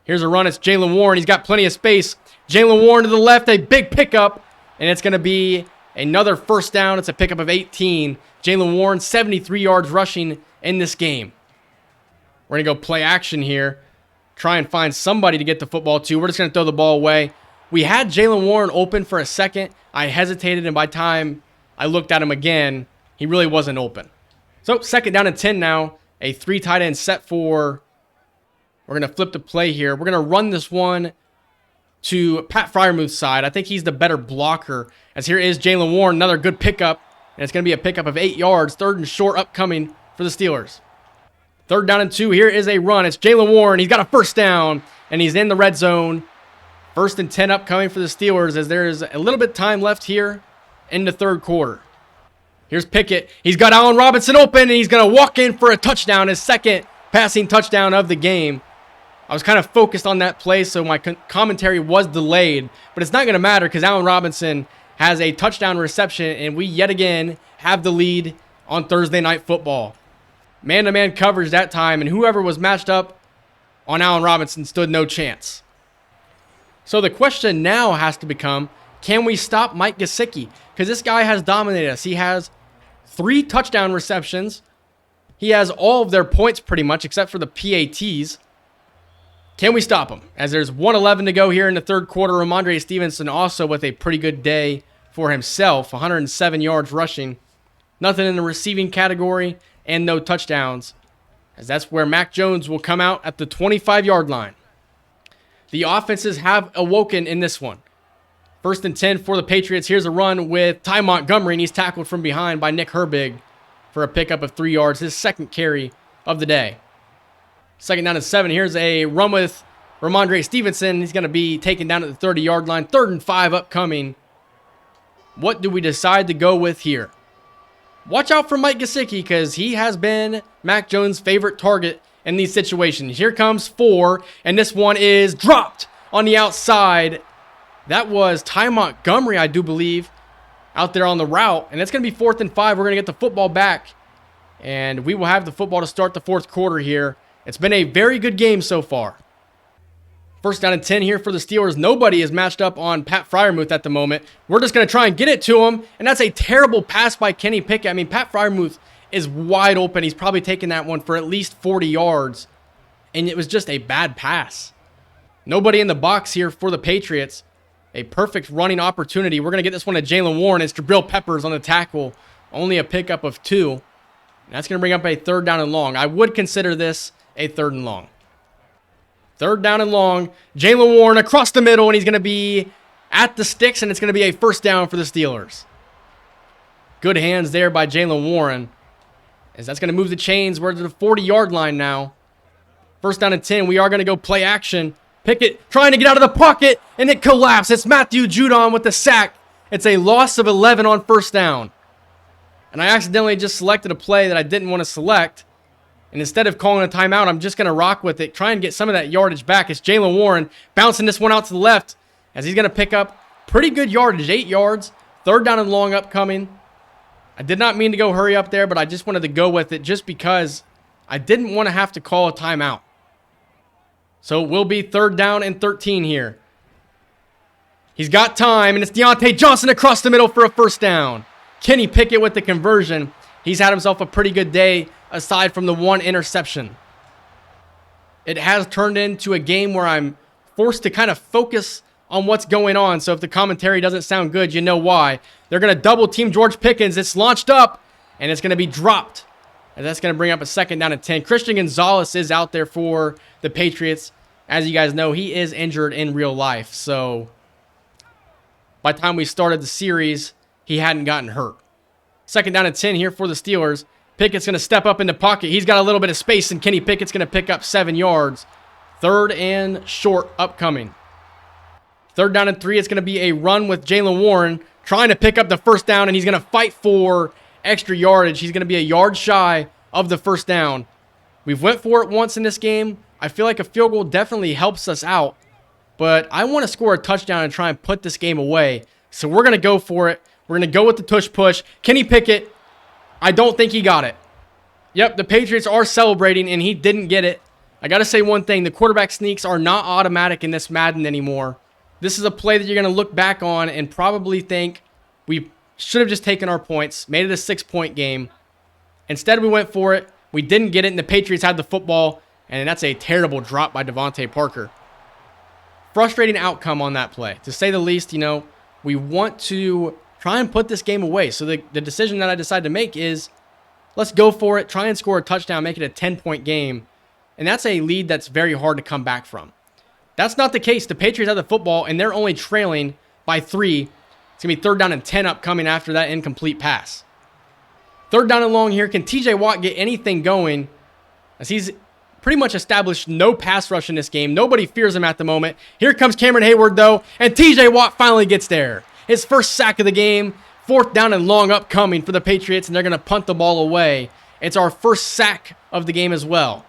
Here's a run. It's Jaylen Warren. He's got plenty of space. Jaylen Warren to the left, a big pickup, and it's going to be another first down. It's a pickup of 18. Jaylen Warren, 73 yards rushing in this game. We're going to go play action here. Try and find somebody to get the football to. We're just going to throw the ball away. We had Jaylen Warren open for a second. I hesitated, and by the time I looked at him again, he really wasn't open. So, second down and 10 now. A 3 tight end set for... We're going to flip the play here. We're going to run this one to Pat Freiermuth's side. I think he's the better blocker. As here is Jaylen Warren, another good pickup. And it's going to be a pickup of 8 yards. Third and short upcoming for the Steelers. Third down and 2. Here is a run. It's Jaylen Warren. He's got a first down, and he's in the red zone. First and 10 upcoming for the Steelers as there is a little bit of time left here in the third quarter. Here's Pickett. He's got Allen Robinson open, and he's going to walk in for a touchdown, his second passing touchdown of the game. I was kind of focused on that play, so my commentary was delayed. But it's not going to matter because Allen Robinson has a touchdown reception, and we yet again have the lead on Thursday Night Football. Man-to-man coverage that time, and whoever was matched up on Allen Robinson stood no chance. So the question now has to become, can we stop Mike Gesicki? Because this guy has dominated us. He has 3 touchdown receptions. He has all of their points pretty much, except for the PATs. Can we stop him? As there's 1:11 to go here in the third quarter, Ramondre Stevenson also with a pretty good day for himself. 107 yards rushing. Nothing in the receiving category and no touchdowns. As that's where Mac Jones will come out at the 25-yard line. The offenses have awoken in this one. First and 10 for the Patriots. Here's a run with Ty Montgomery, and he's tackled from behind by Nick Herbig for a pickup of 3 yards, his second carry of the day. Second down and 7. Here's a run with Ramondre Stevenson. He's going to be taken down at the 30-yard line. 3rd and 5 upcoming. What do we decide to go with here? Watch out for Mike Gesicki because he has been Mac Jones' favorite target in these situations. Here comes 4, and this one is dropped on the outside. That was Ty Montgomery, I do believe, out there on the route. And it's going to be 4th and 5. We're going to get the football back, and we will have the football to start the fourth quarter here. It's been a very good game so far. First down and 10 here for the Steelers. Nobody is matched up on Pat Freiermuth at the moment. We're just going to try and get it to him, and that's a terrible pass by Kenny Pickett. I mean, Pat Freiermuth is wide open. He's probably taken that one for at least 40 yards, and it was just a bad pass. Nobody in the box here for the Patriots. A perfect running opportunity. We're going to get this one to Jaylen Warren. It's Jabril Peppers on the tackle. Only a pickup of 2. And that's going to bring up a 3rd down and long. I would consider this a 3rd and long. 3rd down and long. Jaylen Warren across the middle, and he's going to be at the sticks, and it's going to be a first down for the Steelers. Good hands there by Jaylen Warren. As that's going to move the chains. We're to the 40-yard line now. First down and 10. We are going to go play action. Pickett trying to get out of the pocket, and it collapsed. It's Matthew Judon with the sack. It's a loss of 11 on first down. And I accidentally just selected a play that I didn't want to select. And instead of calling a timeout, I'm just going to rock with it, try and get some of that yardage back. It's Jaylen Warren bouncing this one out to the left as he's going to pick up pretty good yardage, 8 yards. 3rd down and long upcoming. I did not mean to go hurry up there, but I just wanted to go with it just because I didn't want to have to call a timeout. So it will be 3rd down and 13 here. He's got time, and it's Deontay Johnson across the middle for a first down. Kenny Pickett with the conversion. He's had himself a pretty good day aside from the 1 interception. It has turned into a game where I'm forced to kind of focus on what's going on. So if the commentary doesn't sound good, you know why. They're going to double team George Pickens. It's launched up, and it's going to be dropped. And that's going to bring up a 2nd down and 10. Christian Gonzalez is out there for the Patriots. As you guys know, he is injured in real life. So by the time we started the series, he hadn't gotten hurt. 2nd down and 10 here for the Steelers. Pickett's going to step up in the pocket. He's got a little bit of space, and Kenny Pickett's going to pick up 7 yards. 3rd and short upcoming. 3rd down and 3. It's going to be a run with Jaylen Warren trying to pick up the first down, and he's going to fight for extra yardage. He's going to be a yard shy of the first down. We've went for it once in this game. I feel like a field goal definitely helps us out, but I want to score a touchdown and try and put this game away. So we're going to go for it. We're going to go with the tush push. Kenny Pickett, I don't think he got it. Yep, the Patriots are celebrating, and he didn't get it. I got to say one thing. The quarterback sneaks are not automatic in this Madden anymore. This is a play that you're going to look back on and probably think we should have just taken our points, made it a 6-point game. Instead, we went for it. We didn't get it, and the Patriots had the football, and that's a terrible drop by Devontae Parker. Frustrating outcome on that play. To say the least, you know, we want to try and put this game away. So the decision that I decided to make is let's go for it, try and score a touchdown, make it a 10-point game. And that's a lead that's very hard to come back from. That's not the case. The Patriots have the football, and they're only trailing by 3. It's going to be 3rd down and 10 upcoming after that incomplete pass. 3rd down and long here. Can TJ Watt get anything going? As he's pretty much established no pass rush in this game. Nobody fears him at the moment. Here comes Cameron Hayward, though, and TJ Watt finally gets there. His first sack of the game. 4th down and long upcoming for the Patriots, and they're going to punt the ball away. It's our first sack of the game as well.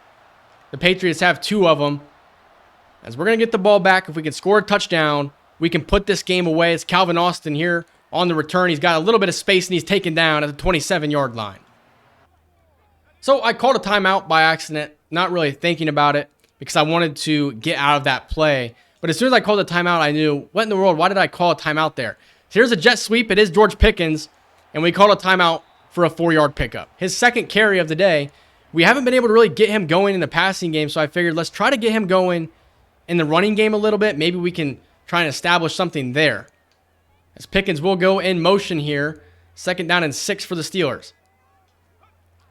The Patriots have 2 of them. As we're going to get the ball back, if we can score a touchdown, we can put this game away. It's Calvin Austin here on the return. He's got a little bit of space, and he's taken down at the 27-yard line. So I called a timeout by accident, not really thinking about it because I wanted to get out of that play. But as soon as I called a timeout, I knew, what in the world? Why did I call a timeout there? So here's a jet sweep. It is George Pickens, and we called a timeout for a 4-yard pickup. His second carry of the day. We haven't been able to really get him going in the passing game, so I figured let's try to get him going in the running game a little bit. Maybe we can try and establish something there. As Pickens will go in motion here. 2nd down and 6 for the Steelers.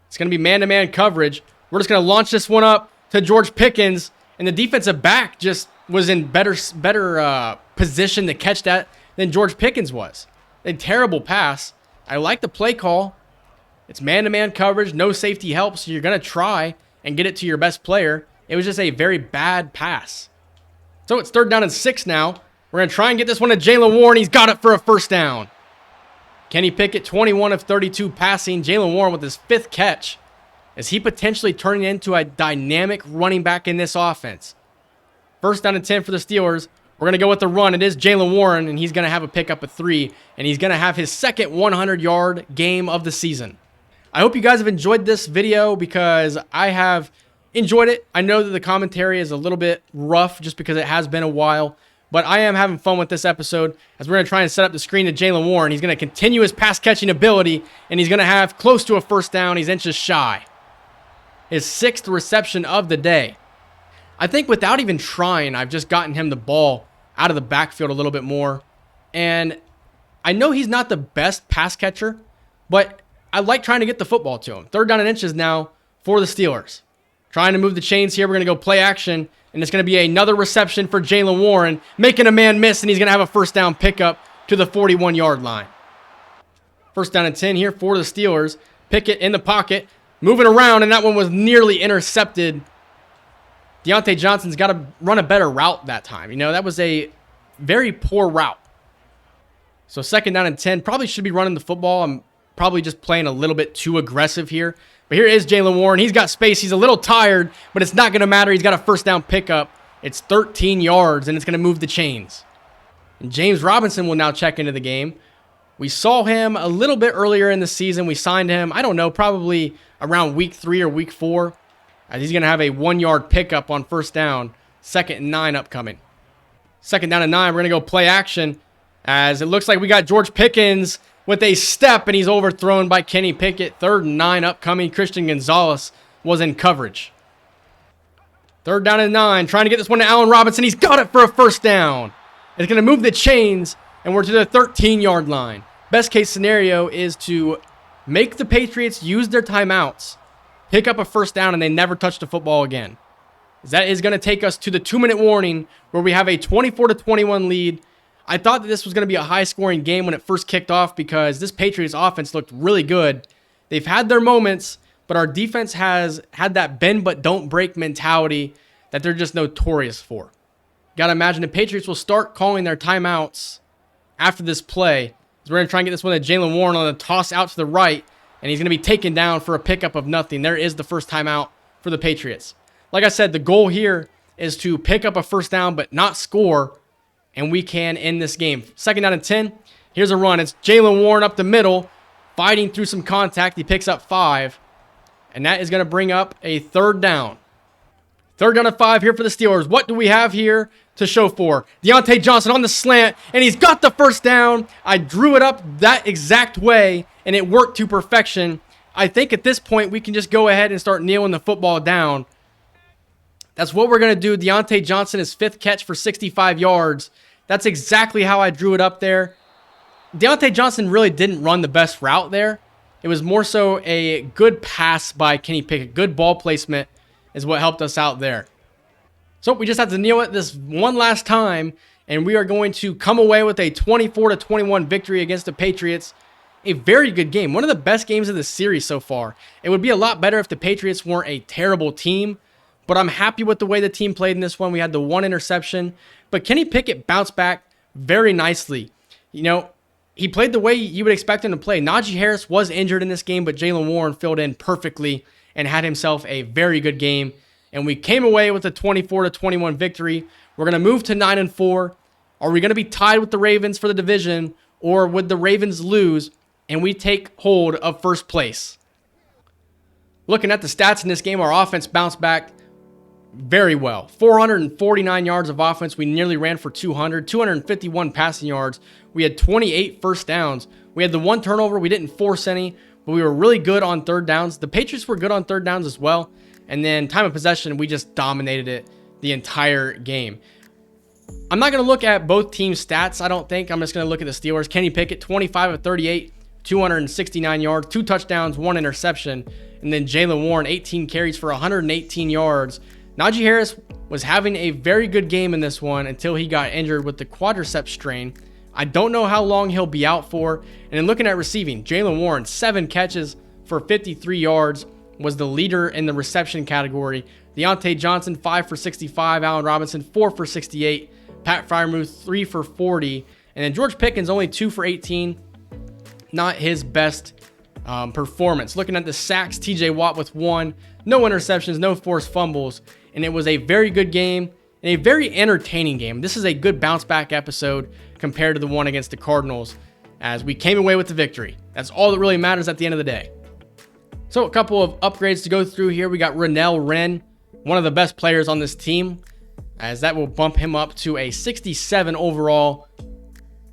It's going to be man-to-man coverage. We're just going to launch this one up to George Pickens, and the defensive back just was in better position to catch that than George Pickens was. A terrible pass. I like the play call. It's man-to-man coverage, no safety help, so you're going to try and get it to your best player. It was just a very bad pass. So it's 3rd down and 6 now. We're going to try and get this one to Jaylen Warren. He's got it for a 1st down. Kenny Pickett, 21 of 32 passing. Jaylen Warren with his 5th catch. Is he potentially turning into a dynamic running back in this offense? 1st down and 10 for the Steelers. We're going to go with the run. It is Jaylen Warren, and he's going to have a pickup of 3, and he's going to have his second 100-yard game of the season. I hope you guys have enjoyed this video because I have enjoyed it. I know that the commentary is a little bit rough just because it has been a while, but I am having fun with this episode as we're going to try and set up the screen to Jaylen Warren. He's going to continue his pass-catching ability, and he's going to have close to a 1st down. He's inches shy. His 6th reception of the day. I think without even trying, I've just gotten him the ball out of the backfield a little bit more. And I know he's not the best pass catcher, but I like trying to get the football to him. 3rd down and inches now for the Steelers. Trying to move the chains here. We're going to go play action, and it's going to be another reception for Jaylen Warren, making a man miss, and he's going to have a 1st down pickup to the 41-yard line. 1st down and 10 here for the Steelers. Pickett in the pocket, moving around, and that one was nearly intercepted. Deontay Johnson's got to run a better route that time. You know, that was a very poor route. So 2nd down and 10. Probably should be running the football. I'm probably just playing a little bit too aggressive here. But here is Jaylen Warren. He's got space. He's a little tired, but it's not going to matter. He's got a 1st down pickup. It's 13 yards, and it's going to move the chains. And James Robinson will now check into the game. We saw him a little bit earlier in the season. We signed him, I don't know, probably around week 3 or week 4. As he's going to have a 1-yard pickup on 1st down. 2nd and 9 upcoming. 2nd down and 9. We're going to go play action as it looks like we got George Pickens with a step, and he's overthrown by Kenny Pickett. 3rd and 9 upcoming. Christian Gonzalez was in coverage. 3rd down and 9. Trying to get this one to Allen Robinson. He's got it for a 1st down. It's going to move the chains, and we're to the 13-yard line. Best case scenario is to make the Patriots use their timeouts, pick up a 1st down, and they never touch the football again. That is going to take us to the 2-minute warning where we have a 24-21 lead. I thought that this was going to be a high-scoring game when it first kicked off because this Patriots offense looked really good. They've had their moments, but our defense has had that bend but don't break mentality that they're just notorious for. Got to imagine the Patriots will start calling their timeouts after this play. We're going to try and get this one to Jaylen Warren on a toss out to the right, and he's going to be taken down for a pickup of nothing. There is the first timeout for the Patriots. Like I said, the goal here is to pick up a 1st down but not score, and we can end this game. 2nd down and 10. Here's a run. It's Jaylen Warren up the middle, fighting through some contact. He picks up 5, and that is going to bring up a 3rd down. 3rd down and 5 here for the Steelers. What do we have here to show for? Deontay Johnson on the slant, and he's got the 1st down. I drew it up that exact way, and it worked to perfection. I think at this point, we can just go ahead and start kneeling the football down. That's what we're going to do. Deontay Johnson, his 5th catch for 65 yards. That's exactly how I drew it up there. Deontay Johnson really didn't run the best route there. It was more so a good pass by Kenny Pickett. Good ball placement is what helped us out there. So we just have to kneel it this one last time, and we are going to come away with a 24-21 victory against the Patriots. A very good game. One of the best games of the series so far. It would be a lot better if the Patriots weren't a terrible team, but I'm happy with the way the team played in this one. We had the 1 interception, but Kenny Pickett bounced back very nicely. You know, he played the way you would expect him to play. Najee Harris was injured in this game, but Jaylen Warren filled in perfectly and had himself a very good game. And we came away with a 24-21 victory. We're going to move to 9-4. Are we going to be tied with the Ravens for the division, or would the Ravens lose and we take hold of 1st place? Looking at the stats in this game, our offense bounced back very well. 449 yards of offense. We nearly ran for 200. 251 passing yards. We had 28 1st downs. We had the 1 turnover. We didn't force any, but we were really good on 3rd downs. The Patriots were good on 3rd downs as well. And then time of possession, we just dominated it the entire game. I'm not going to look at both teams' stats, I don't think. I'm just going to look at the Steelers. Kenny Pickett, 25 of 38, 269 yards, 2 touchdowns, 1 interception. And then Jaylen Warren, 18 carries for 118 yards. Najee Harris was having a very good game in this one until he got injured with the quadriceps strain. I don't know how long he'll be out for. And then looking at receiving, Jaylen Warren, 7 catches for 53 yards, was the leader in the reception category. Deontay Johnson, 5 for 65. Allen Robinson, 4 for 68. Pat Freiermuth, 3 for 40. And then George Pickens, only 2 for 18. Not his best performance. Looking at the sacks, TJ Watt with 1. No interceptions, no forced fumbles. And it was a very good game and a very entertaining game. This is a good bounce back episode compared to the one against the Cardinals, as we came away with the victory. That's all that really matters at the end of the day. So a couple of upgrades to go through here. We got Renell Wren, one of the best players on this team, as that will bump him up to a 67 overall.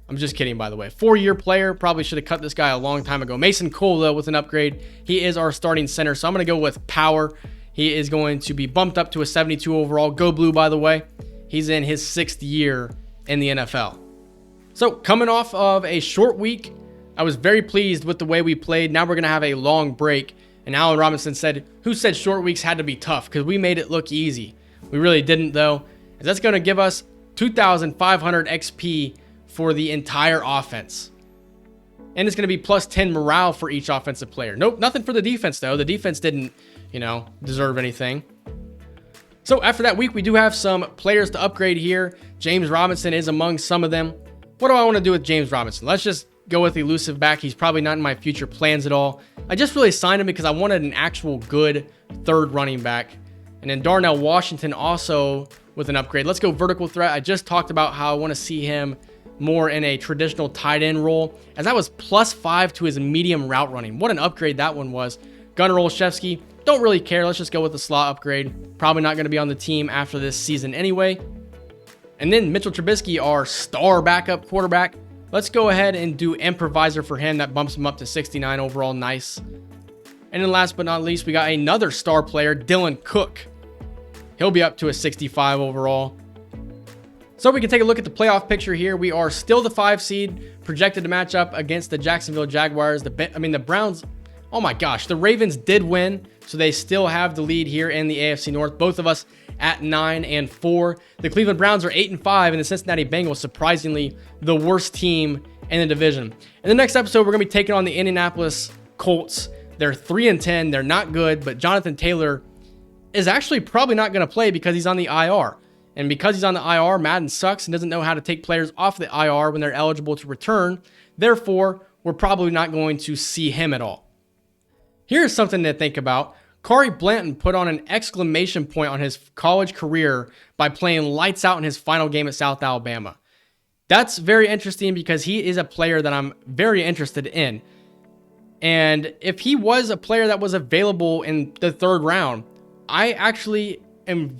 I'm just kidding, by the way. 4-year player. Probably should have cut this guy a long time ago. Mason Cole, though, with an upgrade. He is our starting center, so I'm going to go with power. He is going to be bumped up to a 72 overall. Go Blue, by the way. He's in his 6th year in the NFL. So coming off of a short week, I was very pleased with the way we played. Now we're going to have a long break. And Allen Robinson said, who said short weeks had to be tough? Because we made it look easy. We really didn't, though. And that's going to give us 2,500 XP for the entire offense. And it's going to be plus 10 morale for each offensive player. Nope, nothing for the defense, though. The defense didn't, deserve anything. So after that week, we do have some players to upgrade here. James Robinson is among some of them. What do I want to do with James Robinson? Let's just go with elusive back. He's probably not in my future plans at all. I just really signed him because I wanted an actual good 3rd running back. And then Darnell Washington also with an upgrade. Let's go vertical threat. I just talked about how I want to see him more in a traditional tight end role, as that was plus 5 to his medium route running. What an upgrade that one was. Gunnar Olszewski, don't really care. Let's just go with the slot upgrade. Probably not going to be on the team after this season anyway. And then Mitchell Trubisky, our star backup quarterback. Let's go ahead and do improviser for him. That bumps him up to 69 overall. Nice. And then last but not least, we got another star player, Dylan Cook. He'll be up to a 65 overall. So we can take a look at the playoff picture here. We are still the 5 seed, projected to match up against the Jacksonville Jaguars. The Browns, oh my gosh, the Ravens did win, so they still have the lead here in the AFC North. Both of us at 9-4. The Cleveland Browns are 8-5, and the Cincinnati Bengals, surprisingly, the worst team in the division. In the next episode, we're going to be taking on the Indianapolis Colts. They're 3-10. They're not good, but Jonathan Taylor is actually probably not going to play because he's on the IR. And because he's on the IR, Madden sucks and doesn't know how to take players off the IR when they're eligible to return. Therefore, we're probably not going to see him at all. Here's something to think about. Corey Blanton put on an exclamation point on his college career by playing lights out in his final game at South Alabama. That's very interesting because he is a player that I'm very interested in. And if he was a player that was available in the 3rd round, I actually am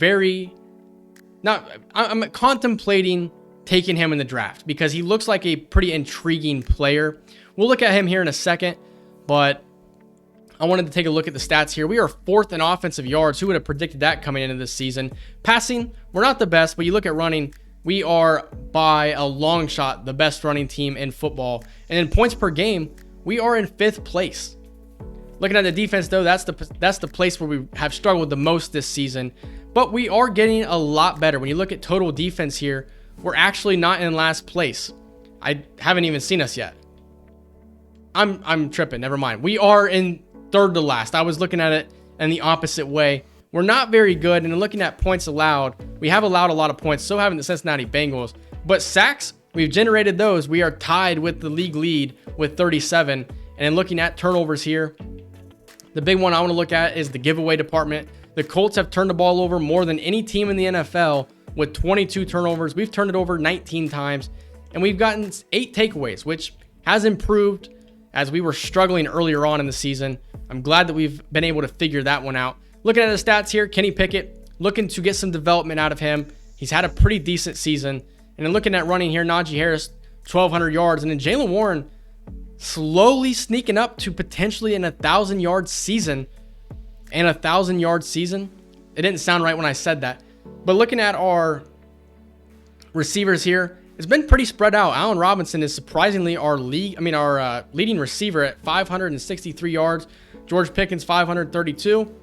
I'm contemplating taking him in the draft because he looks like a pretty intriguing player. We'll look at him here in a second, but I wanted to take a look at the stats here. We are 4th in offensive yards. Who would have predicted that coming into this season? Passing, we're not the best, but you look at running, we are by a long shot the best running team in football. And in points per game, we are in 5th place. Looking at the defense, though, that's the place where we have struggled the most this season. But we are getting a lot better. When you look at total defense here, we're actually not in last place. I haven't even seen us yet. I'm tripping. Never mind. We are in 3rd to last. I was looking at it in the opposite way. We're not very good. And looking at points allowed, we have allowed a lot of points. So haven't the Cincinnati Bengals. But sacks, we've generated those. We are tied with the league lead with 37. And then looking at turnovers here, the big one I want to look at is the giveaway department. The Colts have turned the ball over more than any team in the NFL with 22 turnovers. We've turned it over 19 times, and we've gotten 8 takeaways, which has improved as we were struggling earlier on in the season. I'm glad that we've been able to figure that one out. Looking at the stats here, Kenny Pickett, looking to get some development out of him. He's had a pretty decent season. And then looking at running here, Najee Harris, 1,200 yards. And then Jaylen Warren slowly sneaking up to potentially an 1,000-yard season. And a 1,000-yard season. It didn't sound right when I said that. But looking at our receivers here, it's been pretty spread out. Allen Robinson is surprisingly our leading receiver at 563 yards. George Pickens, 532.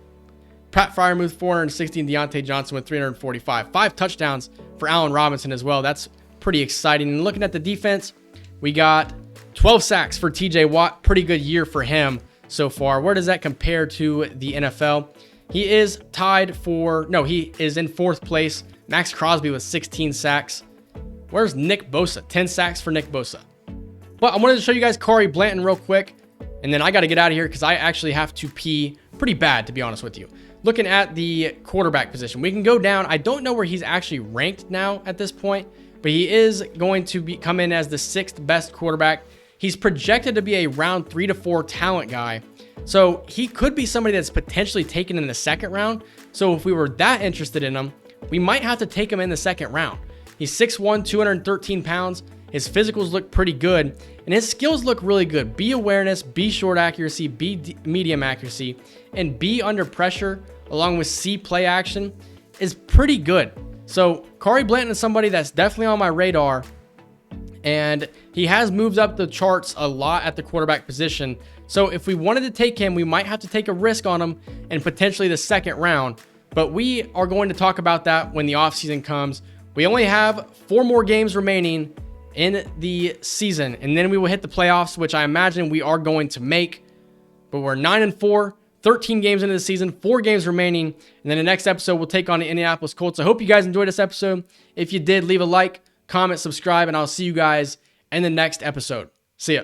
Pat Freiermuth, 460. And Deontay Johnson with 345. 5 touchdowns for Allen Robinson as well. That's pretty exciting. And looking at the defense, we got 12 sacks for TJ Watt. Pretty good year for him so far. Where does that compare to the NFL? He is he is in 4th place. Max Crosby with 16 sacks. Where's Nick Bosa? 10 sacks for Nick Bosa. But I wanted to show you guys Corey Blanton real quick, and then I got to get out of here because I actually have to pee pretty bad, to be honest with you. Looking at the quarterback position, we can go down. I don't know where he's actually ranked now at this point, but he is going to come in as the 6th best quarterback. He's projected to be a round 3 to 4 talent guy. So he could be somebody that's potentially taken in the 2nd round. So if we were that interested in him, we might have to take him in the 2nd round. He's 6'1", 213 pounds. His physicals look pretty good, and his skills look really good. B awareness, B short accuracy, B medium accuracy, and B under pressure, along with C play action, is pretty good. So Corey Blanton is somebody that's definitely on my radar, and he has moved up the charts a lot at the quarterback position. So if we wanted to take him, we might have to take a risk on him and potentially the 2nd round. But we are going to talk about that when the offseason comes. We only have 4 more games remaining in the season, and then we will hit the playoffs, which I imagine we are going to make. But we're 9-4, 13 games into the season, 4 games remaining, and then the next episode we'll take on the Indianapolis Colts. I hope you guys enjoyed this episode. If you did, leave a like, comment, subscribe, and I'll see you guys in the next episode. See ya.